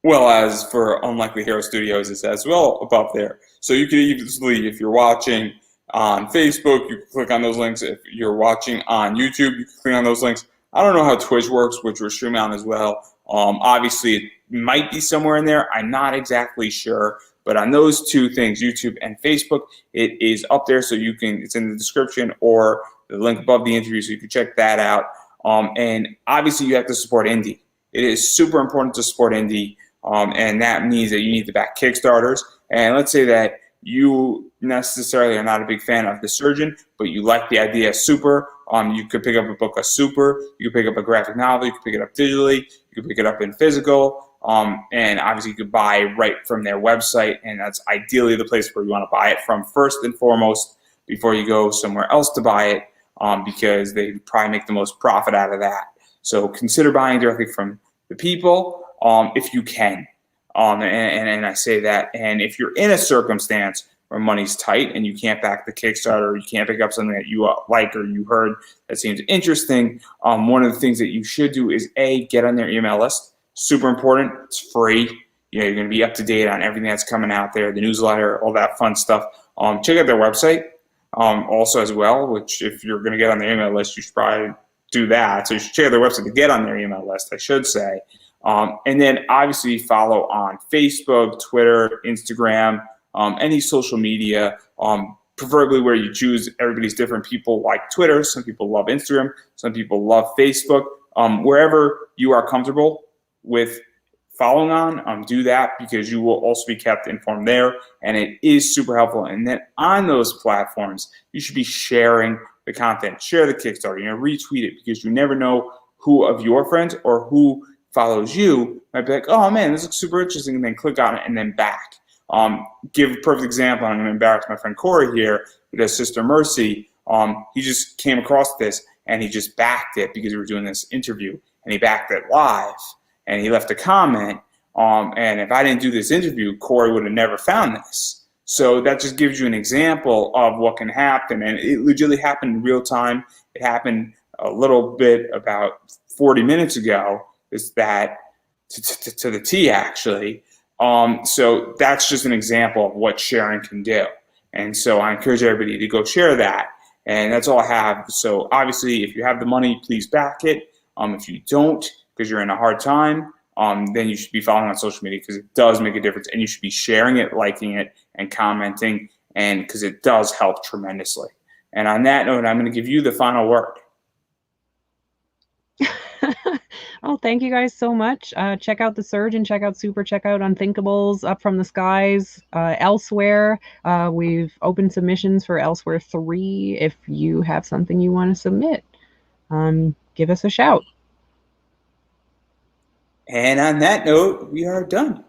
well as for Unlikely Hero Studios is as well above there. So you can easily, if you're watching on Facebook, you can click on those links. If you're watching on YouTube, you can click on those links. I don't know how Twitch works, which we're streaming on as well. Obviously, it might be somewhere in there. I'm not exactly sure. But on those two things, YouTube and Facebook, it is up there. So you can, it's in the description or the link above the interview, so you can check that out. And obviously, you have to support indie. It is super important to support indie. And that means that you need to back Kickstarters. And let's say that you necessarily are not a big fan of The Surgeon, but you like the idea of Super, you could pick up a book of Super, you could pick up a graphic novel, you could pick it up digitally, you could pick it up in physical, and obviously you could buy right from their website, and that's ideally the place where you want to buy it from first and foremost before you go somewhere else to buy it, because they probably make the most profit out of that. So consider buying directly from the people if you can. And I say that, and if you're in a circumstance where money's tight and you can't back the Kickstarter, or you can't pick up something that you like or you heard that seems interesting, one of the things that you should do is get on their email list. Super important. It's free. You're going to be up to date on everything that's coming out there, the newsletter, all that fun stuff. Check out their website also as well, which if you're going to get on their email list, you should probably do that. So you should check out their website to get on their email list, I should say. And then obviously follow on Facebook, Twitter, Instagram, any social media, preferably where you choose. Everybody's different. People like Twitter. Some people love Instagram. Some people love Facebook. Wherever you are comfortable with following on, do that, because you will also be kept informed there, and it is super helpful. And then on those platforms, you should be sharing the content. Share the Kickstarter, retweet it, because you never know who of your friends or who follows you might be like, oh man, this looks super interesting, and then click on it and then back. Give a perfect example. I'm going to embarrass my friend Corey here, who does Sister Mercy. He just came across this and he just backed it because we were doing this interview, and he backed it live, and he left a comment. And if I didn't do this interview, Corey would have never found this. So that just gives you an example of what can happen, and it legitimately happened in real time. It happened a little bit about 40 minutes ago. Is that to the T, actually. So that's just an example of what sharing can do. And so I encourage everybody to go share that. And that's all I have. So obviously, if you have the money, please back it. If you don't, because you're in a hard time, then you should be following on social media, because it does make a difference. And you should be sharing it, liking it, and commenting, and because it does help tremendously. And on that note, I'm going to give you the final word. Oh, thank you guys so much. Check out The Surgeon, check out Super, check out Unthinkables, Up from the Skies, Elsewhere. We've opened submissions for Elsewhere 3. If you have something you want to submit, give us a shout. And on that note, we are done.